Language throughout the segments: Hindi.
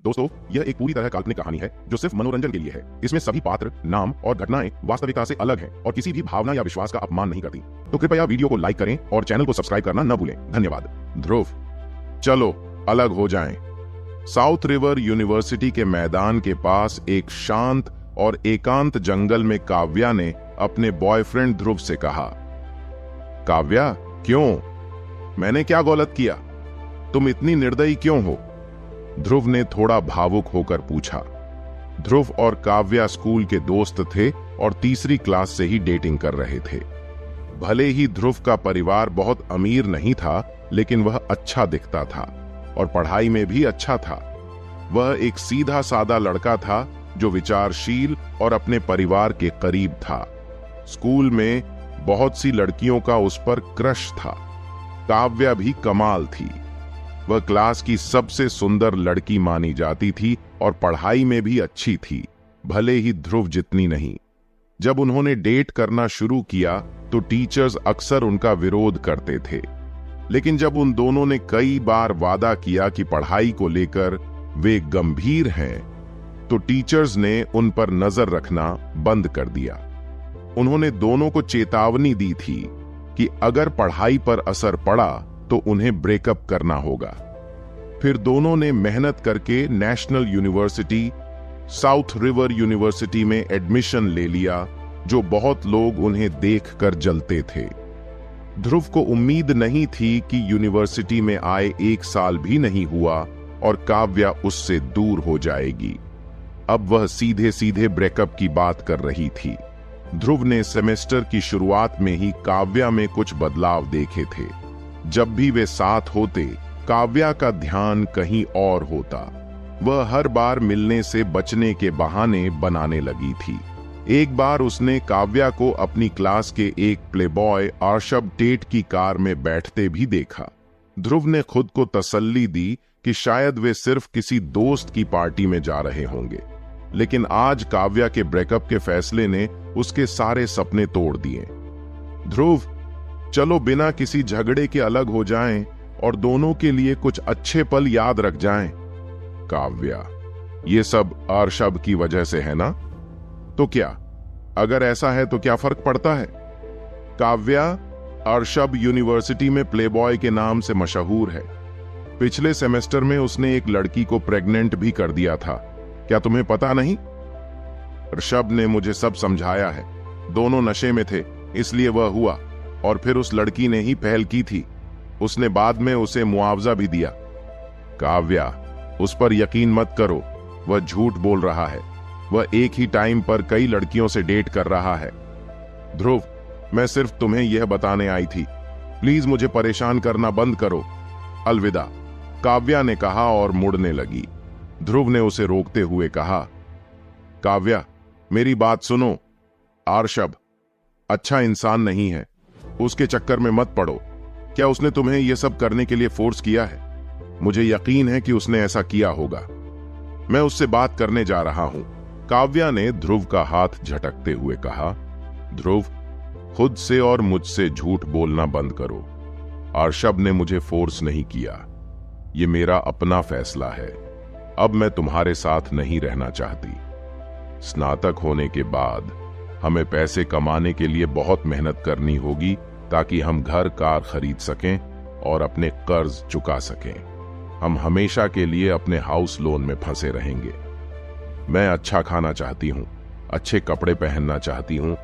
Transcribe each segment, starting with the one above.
दोस्तों, यह एक पूरी तरह काल्पनिक कहानी है जो सिर्फ मनोरंजन के लिए है। इसमें सभी पात्र, नाम और घटनाएं वास्तविकता से अलग हैं और किसी भी भावना या विश्वास का अपमान नहीं करती। तो कृपया वीडियो को लाइक करें और चैनल को सब्सक्राइब करना न भूलें। धन्यवाद। ध्रुव, चलो अलग हो जाएं। साउथ रिवर यूनिवर्सिटी के मैदान के पास एक शांत और एकांत जंगल में काव्या ने अपने बॉयफ्रेंड ध्रुव से कहा, काव्या, क्यों? मैंने क्या गलत किया? तुम इतनी निर्दयी क्यों हो? ध्रुव ने थोड़ा भावुक होकर पूछा। ध्रुव और काव्या स्कूल के दोस्त थे और तीसरी क्लास से ही डेटिंग कर रहे थे। भले ही ध्रुव का परिवार बहुत अमीर नहीं था, लेकिन वह अच्छा दिखता था और पढ़ाई में भी अच्छा था। वह एक सीधा साधा लड़का था जो विचारशील और अपने परिवार के करीब था। स्कूल में बहुत सी लड़कियों का उस पर क्रश था। काव्या भी कमाल थी। वह क्लास की सबसे सुंदर लड़की मानी जाती थी और पढ़ाई में भी अच्छी थी, भले ही ध्रुव जितनी नहीं। जब उन्होंने डेट करना शुरू किया तो टीचर्स अक्सर उनका विरोध करते थे, लेकिन जब उन दोनों ने कई बार वादा किया कि पढ़ाई को लेकर वे गंभीर हैं, तो टीचर्स ने उन पर नजर रखना बंद कर दिया। उन्होंने दोनों को चेतावनी दी थी कि अगर पढ़ाई पर असर पड़ा तो उन्हें ब्रेकअप करना होगा। फिर दोनों ने मेहनत करके national university, south river university में एडमिशन ले लिया, जो बहुत लोग उन्हें देखकर जलते थे। ध्रुव को उम्मीद नहीं थी कि यूनिवर्सिटी में आए 1 साल भी नहीं हुआ और काव्या उससे दूर हो जाएगी। अब वह सीधे सीधे ब्रेकअप की बात कर रही थी। ध्रुव ने सेमेस्टर की शुरुआत में ही काव्या में कुछ बदलाव देखे थे। जब भी वे साथ होते, काव्या का ध्यान कहीं और होता। वह हर बार मिलने से बचने के बहाने बनाने लगी थी। एक बार उसने काव्या को अपनी क्लास के एक प्लेबॉय आर्शब टेट की कार में बैठते भी देखा। ध्रुव ने खुद को तसल्ली दी कि शायद वे सिर्फ किसी दोस्त की पार्टी में जा रहे होंगे, लेकिन आज काव्या के ब्रेकअप के फैसले ने उसके सारे सपने तोड़ दिए। ध्रुव, चलो बिना किसी झगड़े के अलग हो जाएं और दोनों के लिए कुछ अच्छे पल याद रख जाएं। काव्या, ये सब आर्शब की वजह से है ना? तो क्या? अगर ऐसा है तो क्या फर्क पड़ता है? काव्या आर्शब यूनिवर्सिटी में प्लेबॉय के नाम से मशहूर है। पिछले सेमेस्टर में उसने एक लड़की को प्रेग्नेंट भी कर दिया था। क्या तुम्हें पता नहीं? आर्शब ने मुझे सब समझाया है। दोनों नशे में थे, इसलिए वह हुआ, और फिर उस लड़की ने ही पहल की थी। उसने बाद में उसे मुआवजा भी दिया। काव्या, उस पर यकीन मत करो, वह झूठ बोल रहा है। वह एक ही टाइम पर कई लड़कियों से डेट कर रहा है। ध्रुव, मैं सिर्फ तुम्हें यह बताने आई थी। प्लीज मुझे परेशान करना बंद करो। अलविदा, काव्या ने कहा और मुड़ने लगी। ध्रुव ने उसे रोकते हुए कहा, काव्या, मेरी बात सुनो। आर्शब अच्छा इंसान नहीं है, उसके चक्कर में मत पड़ो। क्या उसने तुम्हें यह सब करने के लिए फोर्स किया है? मुझे यकीन है कि उसने ऐसा किया होगा। मैं उससे बात करने जा रहा हूं। काव्या ने ध्रुव का हाथ झटकते हुए कहा, ध्रुव, खुद से और मुझसे झूठ बोलना बंद करो। आर्शब ने मुझे फोर्स नहीं किया। यह मेरा अपना फैसला है। अब मैं तुम्हारे साथ नहीं रहना चाहती। स्नातक होने के बाद हमें पैसे कमाने के लिए बहुत मेहनत करनी होगी ताकि हम घर कार खरीद सकें और अपने कर्ज चुका सकें। हम हमेशा के लिए अपने हाउस लोन में फंसे रहेंगे। मैं अच्छा खाना चाहती हूं, अच्छे कपड़े पहनना चाहती हूं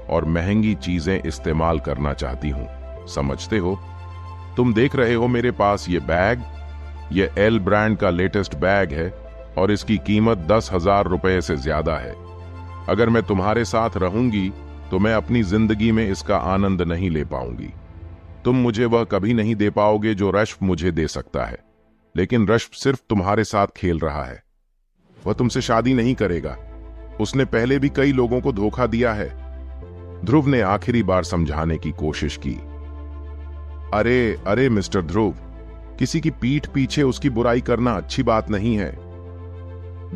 और महंगी चीजें इस्तेमाल करना चाहती हूं। समझते हो? तुम देख रहे हो मेरे पास ये बैग। ये एल ब्रांड का लेटेस्ट बैग है और इसकी कीमत 10,000 रुपए से ज्यादा है। अगर मैं तुम्हारे साथ रहूंगी तो मैं अपनी जिंदगी में इसका आनंद नहीं ले पाऊंगी। तुम मुझे वह कभी नहीं दे पाओगे जो रश्फ मुझे दे सकता है, लेकिन रश्फ सिर्फ तुम्हारे साथ खेल रहा है। वह तुमसे शादी नहीं करेगा। उसने पहले भी कई लोगों को धोखा दिया है। ध्रुव ने आखिरी बार समझाने की कोशिश की। अरे अरे मिस्टर ध्रुव, किसी की पीठ पीछे उसकी बुराई करना अच्छी बात नहीं है।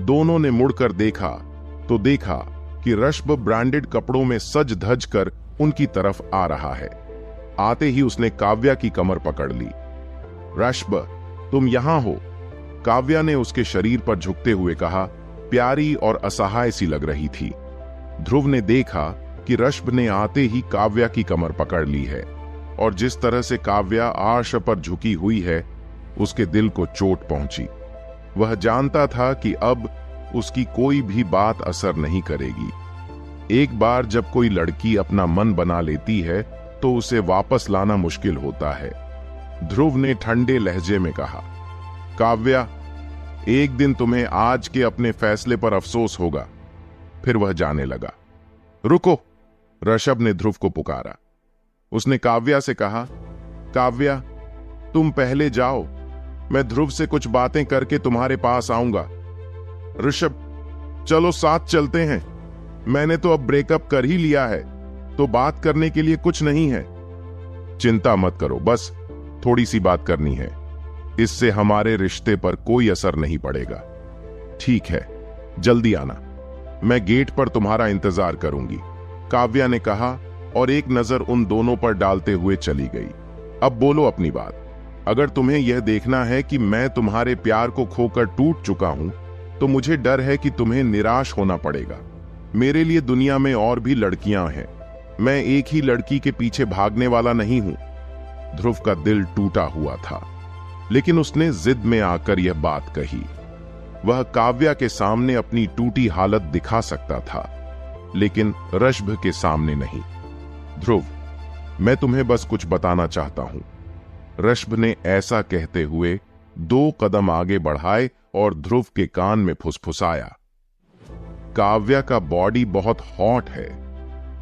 दोनों ने मुड़कर देखा तो देखा कि रश्ब ब्रांडेड कपड़ों में सज धज कर उनकी तरफ आ रहा है। आते ही उसने काव्या की कमर पकड़ ली। रश्ब, तुम यहां हो। काव्या ने उसके शरीर पर झुकते हुए कहा, प्यारी और असहाय सी लग रही थी। ध्रुव ने देखा कि ऋषभ ने आते ही काव्या की कमर पकड़ ली है और जिस तरह से काव्या आर्श पर झुकी हुई है, उसके दिल को चोट पहुंची। वह जानता था कि अब उसकी कोई भी बात असर नहीं करेगी। एक बार जब कोई लड़की अपना मन बना लेती है तो उसे वापस लाना मुश्किल होता है। ध्रुव ने ठंडे लहजे में कहा, काव्या, एक दिन तुम्हें आज के अपने फैसले पर अफसोस होगा। फिर वह जाने लगा। रुको, ऋषभ ने ध्रुव को पुकारा। उसने काव्या से कहा, काव्या, तुम पहले जाओ, मैं ध्रुव से कुछ बातें करके तुम्हारे पास आऊंगा। ऋषभ, चलो साथ चलते हैं। मैंने तो अब ब्रेकअप कर ही लिया है, तो बात करने के लिए कुछ नहीं है। चिंता मत करो, बस थोड़ी सी बात करनी है। इससे हमारे रिश्ते पर कोई असर नहीं पड़ेगा। ठीक है, जल्दी आना, मैं गेट पर तुम्हारा इंतजार करूंगी, काव्या ने कहा और एक नजर उन दोनों पर डालते हुए चली गई। अब बोलो अपनी बात। अगर तुम्हें यह देखना है कि मैं तुम्हारे प्यार को खोकर टूट चुका हूं, तो मुझे डर है कि तुम्हें निराश होना पड़ेगा। मेरे लिए दुनिया में और भी लड़कियां हैं, मैं एक ही लड़की के पीछे भागने वाला नहीं हूं। ध्रुव का दिल टूटा हुआ था, लेकिन उसने जिद में आकर यह बात कही। वह काव्या के सामने अपनी टूटी हालत दिखा सकता था, लेकिन ऋषभ के सामने नहीं। ध्रुव, मैं तुम्हें बस कुछ बताना चाहता हूं। ऋषभ ने ऐसा कहते हुए 2 कदम आगे बढ़ाए और ध्रुव के कान में फुसफुसाया, काव्या का बॉडी बहुत हॉट है।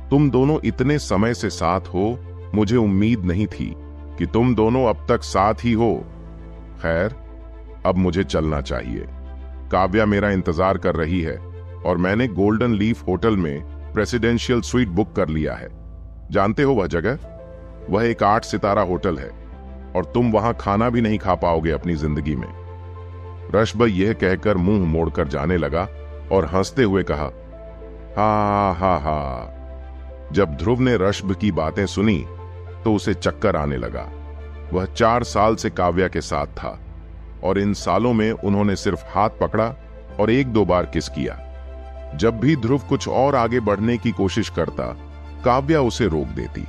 तुम दोनों इतने समय से साथ हो, मुझे उम्मीद नहीं थी कि तुम दोनों अब तक साथ ही हो। खैर, अब मुझे चलना चाहिए। काव्या मेरा इंतजार कर रही है और मैंने गोल्डन लीफ होटल में प्रेसिडेंशियल स्वीट बुक कर लिया है। जानते हो वह जगह? वह एक 8 सितारा होटल है और तुम वहां खाना भी नहीं खा पाओगे अपनी जिंदगी में। ऋषभ यह कहकर मुंह मोड़कर जाने लगा और हंसते हुए कहा, हा हा हा। जब ध्रुव ने ऋषभ की बातें सुनी तो उसे चक्कर आने लगा। वह 4 साल से काव्या के साथ था और इन सालों में उन्होंने सिर्फ हाथ पकड़ा और 1-2 बार किस किया। जब भी ध्रुव कुछ और आगे बढ़ने की कोशिश करता, काव्या उसे रोक देती।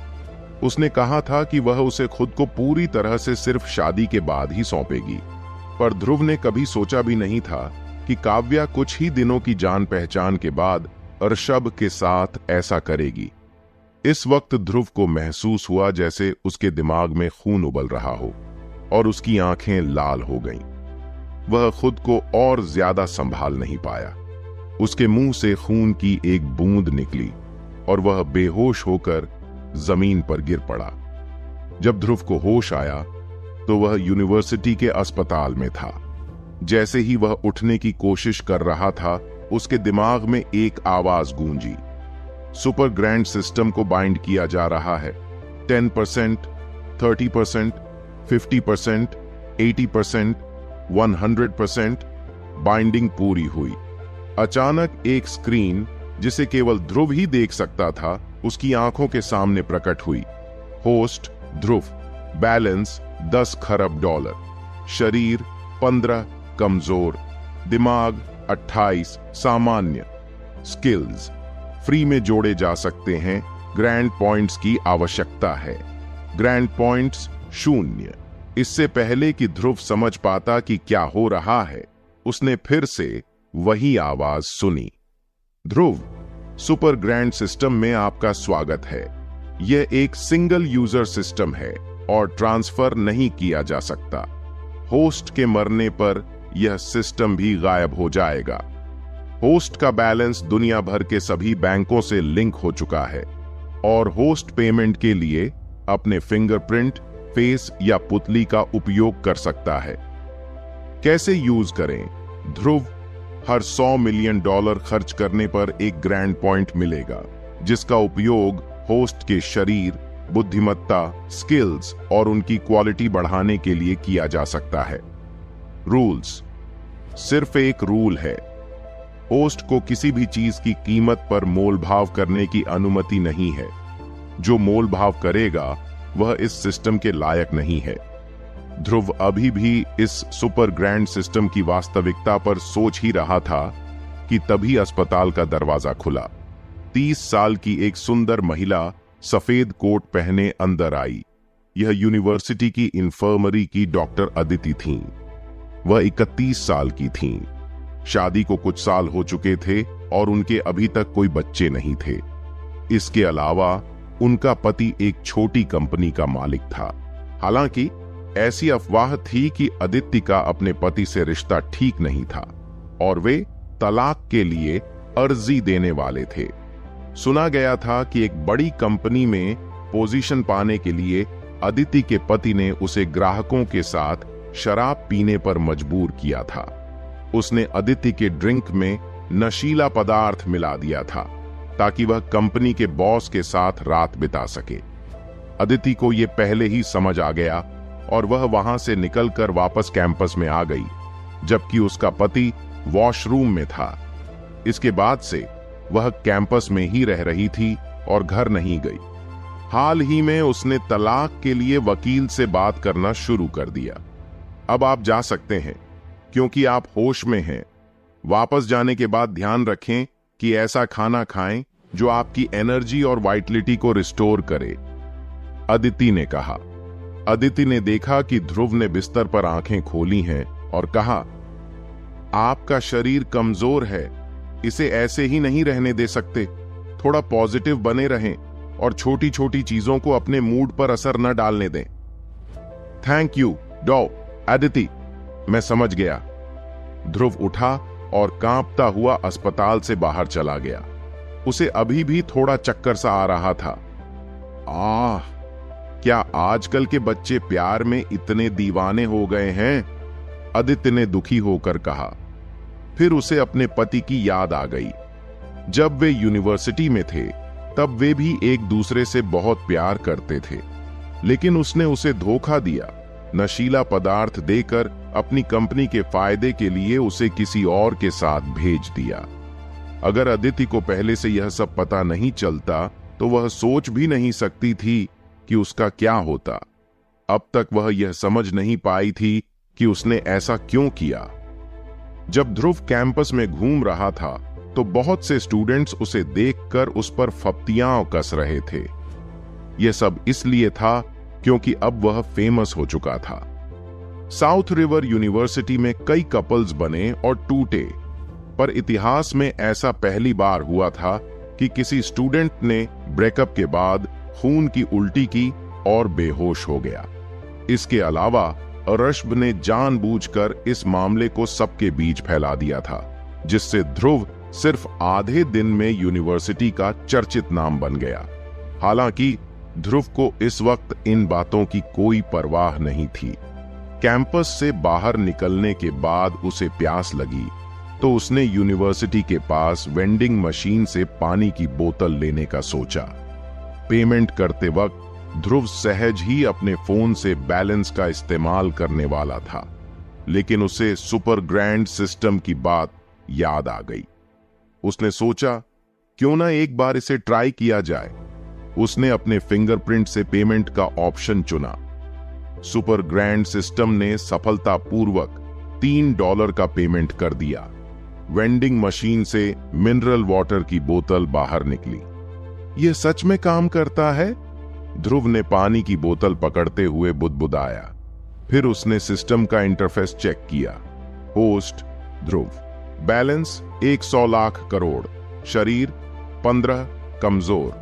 उसने कहा था कि वह उसे खुद को पूरी तरह से सिर्फ शादी के बाद ही सौंपेगी, पर ध्रुव ने कभी सोचा भी नहीं था कि काव्या कुछ ही दिनों की जान पहचान के बाद ऋषभ के साथ ऐसा करेगी। इस वक्त ध्रुव को महसूस हुआ जैसे उसके दिमाग में खून उबल रहा हो और उसकी आंखें लाल हो गईं। वह खुद को और ज्यादा संभाल नहीं पाया। उसके मुंह से खून की एक बूंद निकली और वह बेहोश होकर जमीन पर गिर पड़ा। जब ध्रुव को होश आया तो वह यूनिवर्सिटी के अस्पताल में था। जैसे ही वह उठने की कोशिश कर रहा था, उसके दिमाग में एक आवाज गूंजी, सुपर ग्रैंड सिस्टम को बाइंड किया जा रहा है। 10%, 30%, 50%, 80%, 100% बाइंडिंग पूरी हुई। अचानक एक स्क्रीन जिसे केवल ध्रुव ही देख सकता था, उसकी आंखों के सामने प्रकट हुई। होस्ट ध्रुव, बैलेंस $10 खरब, शरीर 15 कमजोर, दिमाग 28 सामान्य, स्किल्स फ्री में जोड़े जा सकते हैं, ग्रैंड पॉइंट्स की आवश्यकता है, ग्रैंड पॉइंट्स 0। इससे पहले कि ध्रुव समझ पाता कि क्या हो रहा है, उसने फिर से वही आवाज सुनी, ध्रुव, सुपर ग्रैंड सिस्टम में आपका स्वागत है। यह एक सिंगल यूजर सिस्टम है और ट्रांसफर नहीं किया जा सकता। होस्ट के मरने पर यह सिस्टम भी गायब हो जाएगा। होस्ट का बैलेंस दुनिया भर के सभी बैंकों से लिंक हो चुका है और होस्ट पेमेंट के लिए अपने फिंगरप्रिंट, फेस या पुतली का उपयोग कर सकता है। कैसे यूज करें? ध्रुव, हर $100 मिलियन खर्च करने पर एक ग्रैंड पॉइंट मिलेगा, जिसका उपयोग होस्ट के शरीर, बुद्धिमत्ता, स्किल्स और उनकी क्वालिटी बढ़ाने के लिए किया जा सकता है। रूल्स, सिर्फ एक रूल है, होस्ट को किसी भी चीज की कीमत पर मोलभाव करने की अनुमति नहीं है। जो मोलभाव करेगा वह इस सिस्टम के लायक नहीं है। ध्रुव अभी भी इस सुपर ग्रैंड सिस्टम की वास्तविकता पर सोच ही रहा था कि तभी अस्पताल का दरवाजा खुला। 30 साल की एक सुंदर महिला सफेद कोट पहने अंदर आई। यह यूनिवर्सिटी की इंफर्मरी की डॉक्टर अदिति थीं। वह 31 साल की थीं। शादी को कुछ साल हो चुके थे और उनके अभी तक कोई बच्चे नहीं थे। इसके अलावा उनका पति एक छोटी कंपनी का मालिक था। हालांकि ऐसी अफवाह थी कि अदिति का अपने पति से रिश्ता ठीक नहीं था और वे तलाक के लिए अर्जी देने वाले थे। सुना गया था कि एक बड़ी कंपनी में पोजीशन पाने के लिए अदिति के पति ने उसे ग्राहकों के साथ शराब पीने पर मजबूर किया था। उसने अदिति के ड्रिंक में नशीला पदार्थ मिला दिया था ताकि वह कंपनी के बॉस के साथ रात बिता सके। अदिति को यह पहले ही समझ आ गया और वह वहां से निकलकर वापस कैंपस में आ गई, जबकि उसका पति वॉशरूम में था। इसके बाद से वह कैंपस में ही रह रही थी और घर नहीं गई। हाल ही में उसने तलाक के लिए वकील से बात करना शुरू कर दिया। अब आप जा सकते हैं क्योंकि आप होश में हैं। वापस जाने के बाद ध्यान रखें कि ऐसा खाना खाएं जो आपकी एनर्जी और वाइटलिटी को रिस्टोर करे, अदिति ने कहा। अदिति ने देखा कि ध्रुव ने बिस्तर पर आंखें खोली हैं और कहा, आपका शरीर कमजोर है, इसे ऐसे ही नहीं रहने दे सकते। थोड़ा पॉजिटिव बने रहें और छोटी छोटी चीजों को अपने मूड पर असर न डालने दें। थैंक यू डॉ अदिति, मैं समझ गया। ध्रुव उठा और कांपता हुआ अस्पताल से बाहर चला गया। उसे अभी भी थोड़ा चक्कर सा आ रहा था। क्या आजकल के बच्चे प्यार में इतने दीवाने हो गए हैं? अदिति ने दुखी होकर कहा। फिर उसे अपने पति की याद आ गई। जब वे यूनिवर्सिटी में थे तब वे भी एक दूसरे से बहुत प्यार करते थे, लेकिन उसने उसे धोखा दिया। नशीला पदार्थ देकर अपनी कंपनी के फायदे के लिए उसे किसी और के साथ भेज दिया। अगर अदिति को पहले से यह सब पता नहीं चलता तो वह सोच भी नहीं सकती थी कि उसका क्या होता। अब तक वह यह समझ नहीं पाई थी कि उसने ऐसा क्यों किया। जब ध्रुव कैंपस में घूम रहा था तो बहुत से स्टूडेंट्स उसे देखकर उस पर फप्तियां कस रहे थे। यह सब इसलिए था क्योंकि अब वह फेमस हो चुका था। साउथ रिवर यूनिवर्सिटी में कई कपल्स बने और टूटे, पर इतिहास में ऐसा पहली बार हुआ था कि किसी स्टूडेंट ने ब्रेकअप के बाद खून की उल्टी की और बेहोश हो गया। इसके अलावा अरशब ने जानबूझकर इस मामले को सबके बीच फैला दिया था, जिससे ध्रुव सिर्फ आधे दिन में यूनिवर्सिटी का चर्चित नाम बन गया। हालांकि ध्रुव को इस वक्त इन बातों की कोई परवाह नहीं थी। कैंपस से बाहर निकलने के बाद उसे प्यास लगी तो उसने यूनिवर्सिटी के पास वेंडिंग मशीन से पानी की बोतल लेने का सोचा। पेमेंट करते वक्त ध्रुव सहज ही अपने फोन से बैलेंस का इस्तेमाल करने वाला था, लेकिन उसे सुपर ग्रैंड सिस्टम की बात याद आ गई। उसने सोचा, क्यों ना एक बार इसे ट्राई किया जाए। उसने अपने फिंगरप्रिंट से पेमेंट का ऑप्शन चुना। सुपर ग्रैंड सिस्टम ने सफलतापूर्वक $3 का पेमेंट कर दिया। वेंडिंग मशीन से मिनरल वाटर की बोतल बाहर निकली। यह सच में काम करता है? ध्रुव ने पानी की बोतल पकड़ते हुए बुदबुदाया। फिर उसने सिस्टम का इंटरफेस चेक किया। होस्ट ध्रुव, बैलेंस 100 लाख करोड़, शरीर 15, कमजोर,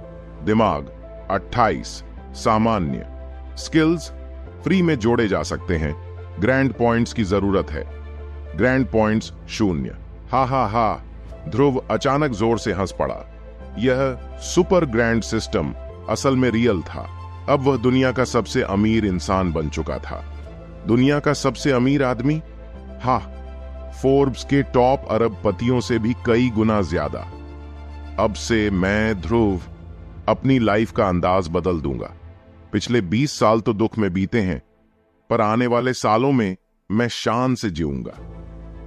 दिमाग 28, सामान्य, स्किल्स फ्री में जोड़े जा सकते हैं, ग्रैंड पॉइंट्स की जरूरत है, ग्रैंड पॉइंट्स 0। हा हा हा, ध्रुव अचानक जोर से हंस पड़ा। यह सुपर ग्रैंड सिस्टम असल में रियल था। अब वह दुनिया का सबसे अमीर इंसान बन चुका था। दुनिया का सबसे अमीर आदमी? हाँ, फोर्ब्स के टॉप अरबपतियों से भी कई गुना ज्यादा। अब से मैं ध्रुव अपनी लाइफ का अंदाज बदल दूंगा। पिछले 20 साल तो दुख में बीते हैं, पर आने वाले सालों में मैं शान से जीऊंगा।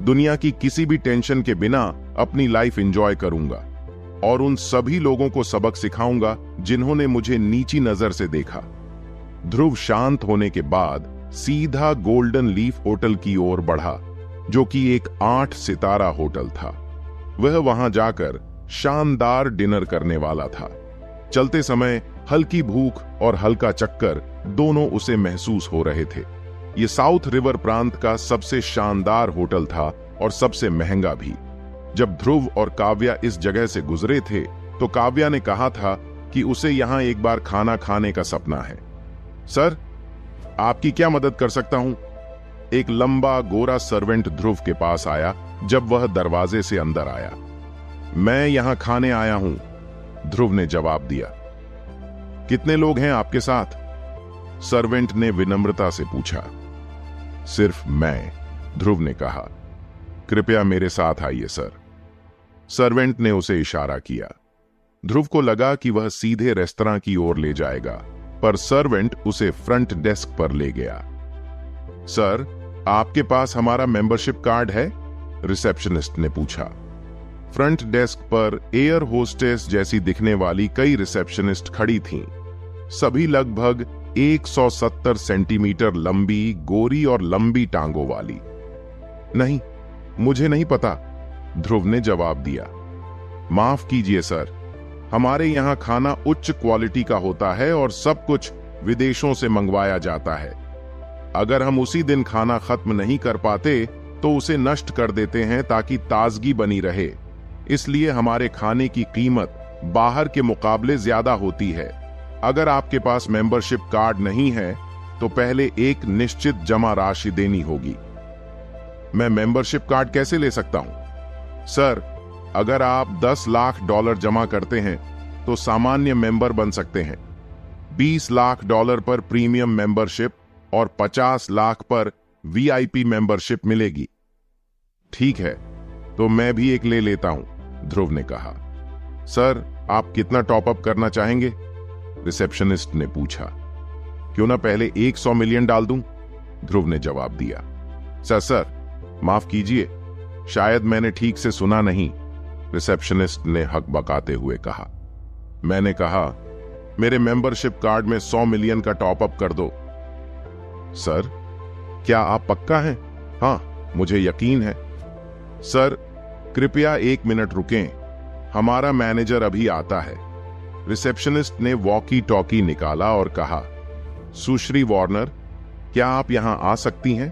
दुनिया की किसी भी टेंशन के बिना अपनी लाइफ एंजॉय करूंगा और उन सभी लोगों को सबक सिखाऊंगा जिन्होंने मुझे नीची नजर से देखा। ध्रुव शांत होने के बाद सीधा गोल्डन लीफ होटल की ओर बढ़ा, जो कि एक 8 सितारा होटल था। वह वहां जाकर शानदार डिनर करने वाला था। चलते समय हल्की भूख और हल्का चक्कर दोनों उसे महसूस हो रहे थे। ये साउथ रिवर प्रांत का सबसे शानदार होटल था और सबसे महंगा भी। जब ध्रुव और काव्या इस जगह से गुजरे थे तो काव्या ने कहा था कि उसे यहां एक बार खाना खाने का सपना है। सर, आपकी क्या मदद कर सकता हूं? एक लंबा गोरा सर्वेंट ध्रुव के पास आया जब वह दरवाजे से अंदर आया। मैं यहां खाने आया हूं, ध्रुव ने जवाब दिया। कितने लोग हैं आपके साथ? सर्वेंट ने विनम्रता से पूछा। सिर्फ मैं, ध्रुव ने कहा। कृपया मेरे साथ आइए सर। सर्वेंट ने उसे इशारा किया। ध्रुव को लगा कि वह सीधे रेस्तरां की ओर ले जाएगा, पर सर्वेंट उसे फ्रंट डेस्क पर ले गया। सर, आपके पास हमारा मेंबरशिप कार्ड है? रिसेप्शनिस्ट ने पूछा। फ्रंट डेस्क पर एयर होस्टेस जैसी दिखने वाली कई रिसेप्शनिस्ट खड़ी थीं, सभी लगभग 170 सेंटीमीटर लंबी, गोरी और लंबी टांगों वाली। नहीं, मुझे नहीं पता, ध्रुव ने जवाब दिया। माफ कीजिए सर, हमारे यहां खाना उच्च क्वालिटी का होता है और सब कुछ विदेशों से मंगवाया जाता है। अगर हम उसी दिन खाना खत्म नहीं कर पाते तो उसे नष्ट कर देते हैं ताकि ताजगी बनी रहे। इसलिए हमारे खाने की कीमत बाहर के मुकाबले ज्यादा होती है। अगर आपके पास मेंबरशिप कार्ड नहीं है तो पहले एक निश्चित जमा राशि देनी होगी। मैं मेंबरशिप कार्ड कैसे ले सकता हूं? सर, अगर आप $10 लाख जमा करते हैं तो सामान्य मेंबर बन सकते हैं। $20 लाख पर प्रीमियम मेंबरशिप और 50 लाख पर वीआईपी मेंबरशिप मिलेगी। ठीक है, तो मैं भी एक ले लेता हूं, ध्रुव ने कहा। सर, आप कितना टॉप अप करना चाहेंगे? रिसेप्शनिस्ट ने पूछा। क्यों ना पहले 100 मिलियन डाल दूं, ध्रुव ने जवाब दिया। सर, माफ कीजिए, शायद मैंने ठीक से सुना नहीं, रिसेप्शनिस्ट ने हकबकाते हुए कहा। मैंने कहा, मेरे मेंबरशिप कार्ड में 100 मिलियन का टॉप अप कर दो। सर, क्या आप पक्का हैं? हाँ, मुझे यकीन है। सर, कृपया 1 मिनट रुकें, हमारा मैनेजर अभी आता है। रिसेप्शनिस्ट ने वॉकी टॉकी निकाला और कहा, सुश्री वार्नर, क्या आप यहां आ सकती हैं?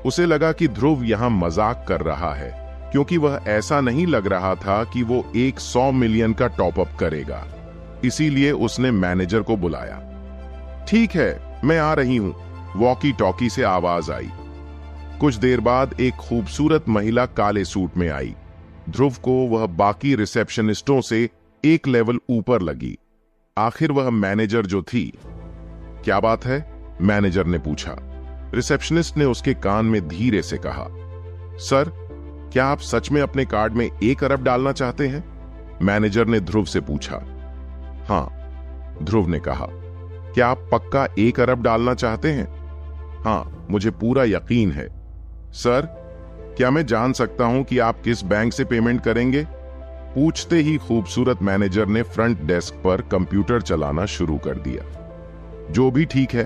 उसे लगा कि ध्रुव यहां मजाक कर रहा है, क्योंकि वह ऐसा नहीं लग रहा था कि वो 100 मिलियन का टॉप अप करेगा। इसीलिए उसने मैनेजर को बुलाया। ठीक है, मैं आ रही हूं, वॉकी टॉकी से आवाज आई। कुछ देर बाद एक खूबसूरत महिला काले सूट में आई। ध्रुव को वह बाकी रिसेप्शनिस्टों से एक लेवल ऊपर लगी। आखिर वह मैनेजर जो थी। क्या बात है? मैनेजर ने पूछा। रिसेप्शनिस्ट ने उसके कान में धीरे से कहा, सर, क्या आप सच में अपने कार्ड में 1 अरब डालना चाहते हैं? मैनेजर ने ध्रुव से पूछा। हां, ध्रुव ने कहा। क्या आप पक्का 1 अरब डालना चाहते हैं? हां, मुझे पूरा यकीन है। सर, क्या मैं जान सकता हूं कि आप किस बैंक से पेमेंट करेंगे? पूछते ही खूबसूरत मैनेजर ने फ्रंट डेस्क पर कंप्यूटर चलाना शुरू कर दिया। जो भी ठीक है,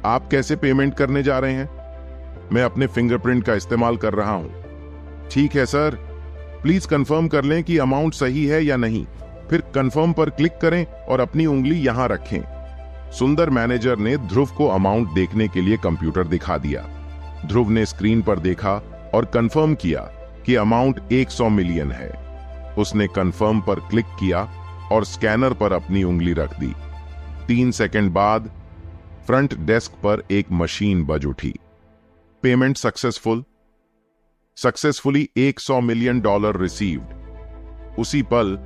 आप कैसे पेमेंट करने जा रहे हैं? मैं अपने फिंगरप्रिंट का इस्तेमाल कर रहा हूं। ठीक है सर, प्लीज कंफर्म कर लें कि अमाउंट सही है या नहीं, फिर कंफर्म पर क्लिक करें और अपनी उंगली यहां रखें। सुंदर मैनेजर ने ध्रुव को अमाउंट देखने के लिए कंप्यूटर दिखा दिया। ध्रुव ने स्क्रीन पर देखा और कंफर्म किया कि अमाउंट 100 मिलियन है। उसने कंफर्म पर क्लिक किया और स्कैनर पर अपनी उंगली रख दी। 3 सेकंड बाद फ्रंट डेस्क पर एक मशीन बज उठी। Payment successfully $100 million received. उसी पल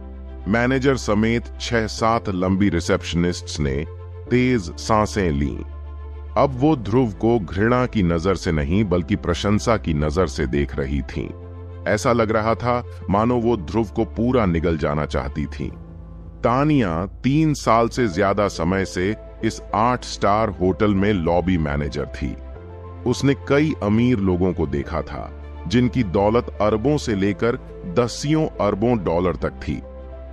मैनेजर समेत 6-7 लंबी रिसेप्शनिस्ट्स ने तेज सांसें लीं। अब वो ध्रुव को घृणा की नजर से नहीं बल्कि प्रशंसा की नजर से देख रही थीं। ऐसा लग रहा था मानो वो ध्रुव को पूरा निगल जाना चाहती थीं। तानिया 3 साल से ज्यादा समय से इस 8 स्टार होटल में लॉबी मैनेजर थी। उसने कई अमीर लोगों को देखा था जिनकी दौलत अरबों से लेकर दसियों अरबों डॉलर तक थी।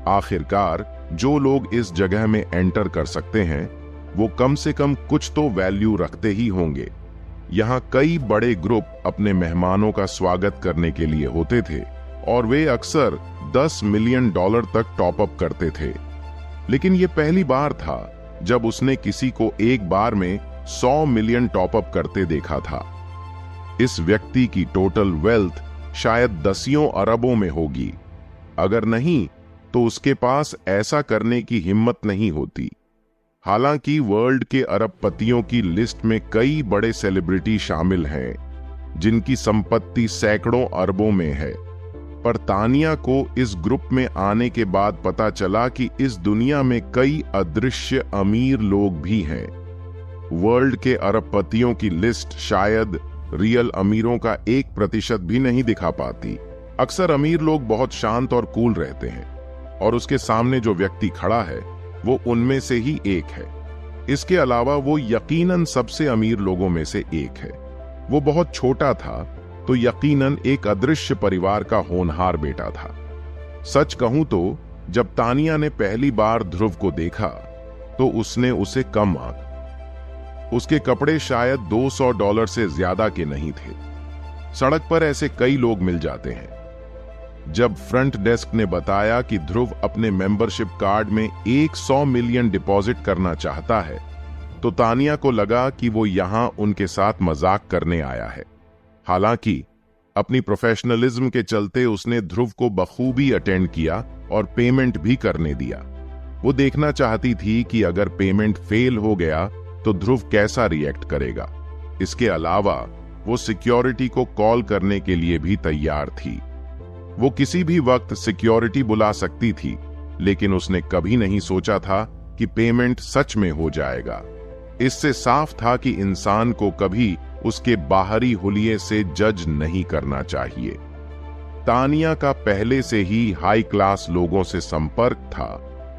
आखिरकार जो लोग इस जगह में एंटर कर सकते हैं वो कम से कम कुछ तो वैल्यू रखते ही होंगे। यहाँ कई बड़े ग्रुप अपने मेहमानों का स्वागत करने के लिए होते थे और वे अक्सर $10 मिलियन तक टॉप अप करते थे। लेकिन ये पहली बार था जब उसने किसी को एक बार में 100 मिलियन टॉप अप करते देखा था। इस व्यक्ति की टोटल वेल्थ शायद दसियों अरबों में होगी। अगर नहीं तो उसके पास ऐसा करने की हिम्मत नहीं होती। हालांकि वर्ल्ड के अरबपतियों की लिस्ट में कई बड़े सेलिब्रिटी शामिल हैं जिनकी संपत्ति सैकड़ों अरबों में है, पर तानिया को इस ग्रुप में आने के बाद पता चला कि इस दुनिया में कई अदृश्य अमीर लोग भी हैं। वर्ल्ड के अरबपतियों की लिस्ट शायद रियल अमीरों का 1% भी नहीं दिखा पाती। अक्सर अमीर लोग बहुत शांत और कूल रहते हैं और उसके सामने जो व्यक्ति खड़ा है वो उनमें से ही एक है। इसके अलावा वो यकीनन सबसे अमीर लोगों में से एक है। वो बहुत छोटा था तो यकीनन एक अदृश्य परिवार का होनहार बेटा था। सच कहूं तो जब तानिया ने पहली बार ध्रुव को देखा तो उसने उसे कम आंका। उसके कपड़े शायद $200 से ज्यादा के नहीं थे। सड़क पर ऐसे कई लोग मिल जाते हैं। जब फ्रंट डेस्क ने बताया कि ध्रुव अपने मेंबरशिप कार्ड में 100 मिलियन डिपॉजिट करना चाहता है तो तानिया को लगा कि वो यहां उनके साथ मजाक करने आया है। हालांकि अपनी प्रोफेशनलिज्म के चलते उसने ध्रुव को बखूबी अटेंड किया और पेमेंट भी करने दिया। वो देखना चाहती थी कि अगर पेमेंट फेल हो गया तो ध्रुव कैसा रिएक्ट करेगा। इसके अलावा वो सिक्योरिटी को कॉल करने के लिए भी तैयार थी। वो किसी भी वक्त सिक्योरिटी बुला सकती थी, लेकिन उसने कभी नहीं सोचा था कि पेमेंट सच में हो जाएगा। इससे साफ था कि इंसान को कभी उसके बाहरी हुलिये से जज नहीं करना चाहिए। तानिया का पहले से ही हाई क्लास लोगों से संपर्क था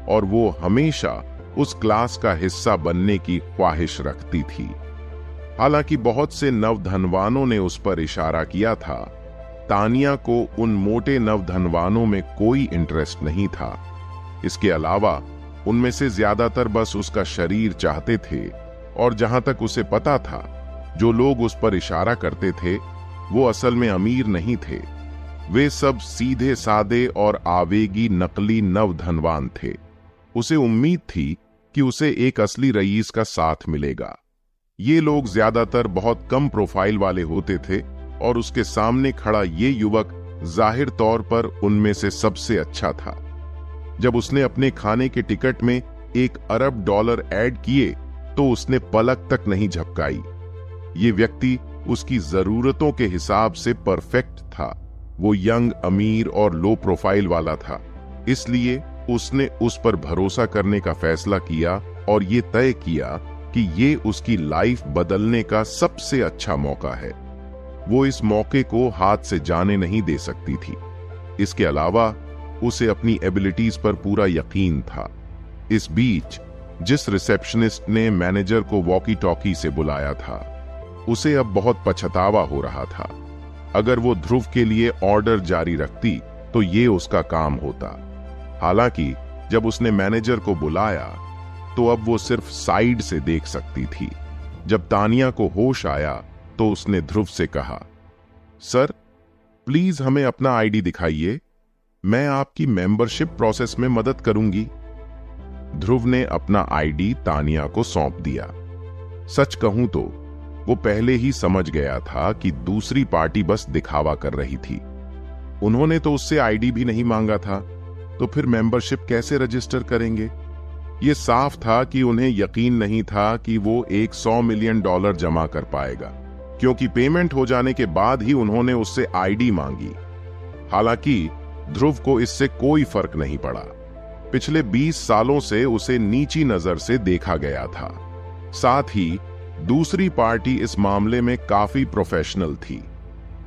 और वो हमेशा उस क्लास का हिस्सा बनने की ख्वाहिश रखती थी। हालांकि बहुत से नवधनवानों ने उस पर इशारा किया था, तानिया को उन मोटे नवधनवानों में कोई इंटरेस्ट नहीं था। इसके अलावा उनमें से ज्यादातर बस उसका शरीर चाहते थे और जहां तक उसे पता था जो लोग उस पर इशारा करते थे वो असल में अमीर नहीं थे। वे सब सीधे सादे और आवेगी नकली नवधनवान थे। उसे उम्मीद थी कि उसे एक असली रईस का साथ मिलेगा। ये लोग ज्यादातर बहुत कम प्रोफाइल वाले होते थे और उसके सामने खड़ा ये युवक जाहिर तौर पर उनमें से सबसे अच्छा था। जब उसने अपने खाने के टिकट में $1 अरब ऐड किए तो उसने पलक तक नहीं झपकाई। ये व्यक्ति उसकी जरूरतों के हिसाब से परफेक्ट था। वो यंग, अमीर और लो प्रोफाइल वाला था, इसलिए उसने उस पर भरोसा करने का फैसला किया और ये तय किया कि ये उसकी लाइफ बदलने का सबसे अच्छा मौका है। वो इस मौके को हाथ से जाने नहीं दे सकती थी। इसके अलावा उसे अपनी एबिलिटीज पर पूरा यकीन था। इस बीच जिस रिसेप्शनिस्ट ने मैनेजर को वॉकी टॉकी से बुलाया था उसे अब बहुत पछतावा हो रहा था। अगर वो ध्रुव के लिए ऑर्डर जारी रखती तो ये उसका काम होता। हालांकि जब उसने मैनेजर को बुलाया तो अब वो सिर्फ साइड से देख सकती थी। जब तानिया को होश आया तो उसने ध्रुव से कहा, सर प्लीज हमें अपना आईडी दिखाइए, मैं आपकी मेंबरशिप प्रोसेस में मदद करूंगी। ध्रुव ने अपना आईडी तानिया को सौंप दिया। सच कहूं तो वो पहले ही समझ गया था कि दूसरी पार्टी बस दिखावा कर रही थी। उन्होंने तो उससे आईडी भी नहीं मांगा था, तो फिर मेंबरशिप कैसे रजिस्टर करेंगे? ये साफ था कि उन्हें यकीन नहीं था कि वो $100 मिलियन जमा कर पाएगा, क्योंकि पेमेंट हो जाने के बाद ही उन्होंने उससे आईडी मांगी। हालांकि ध्रुव को इससे कोई फर्क नहीं पड़ा। पिछले 20 सालों से उसे नीची नजर से देखा गया था। साथ ही दूसरी पार्टी इस मामले में काफी प्रोफेशनल थी।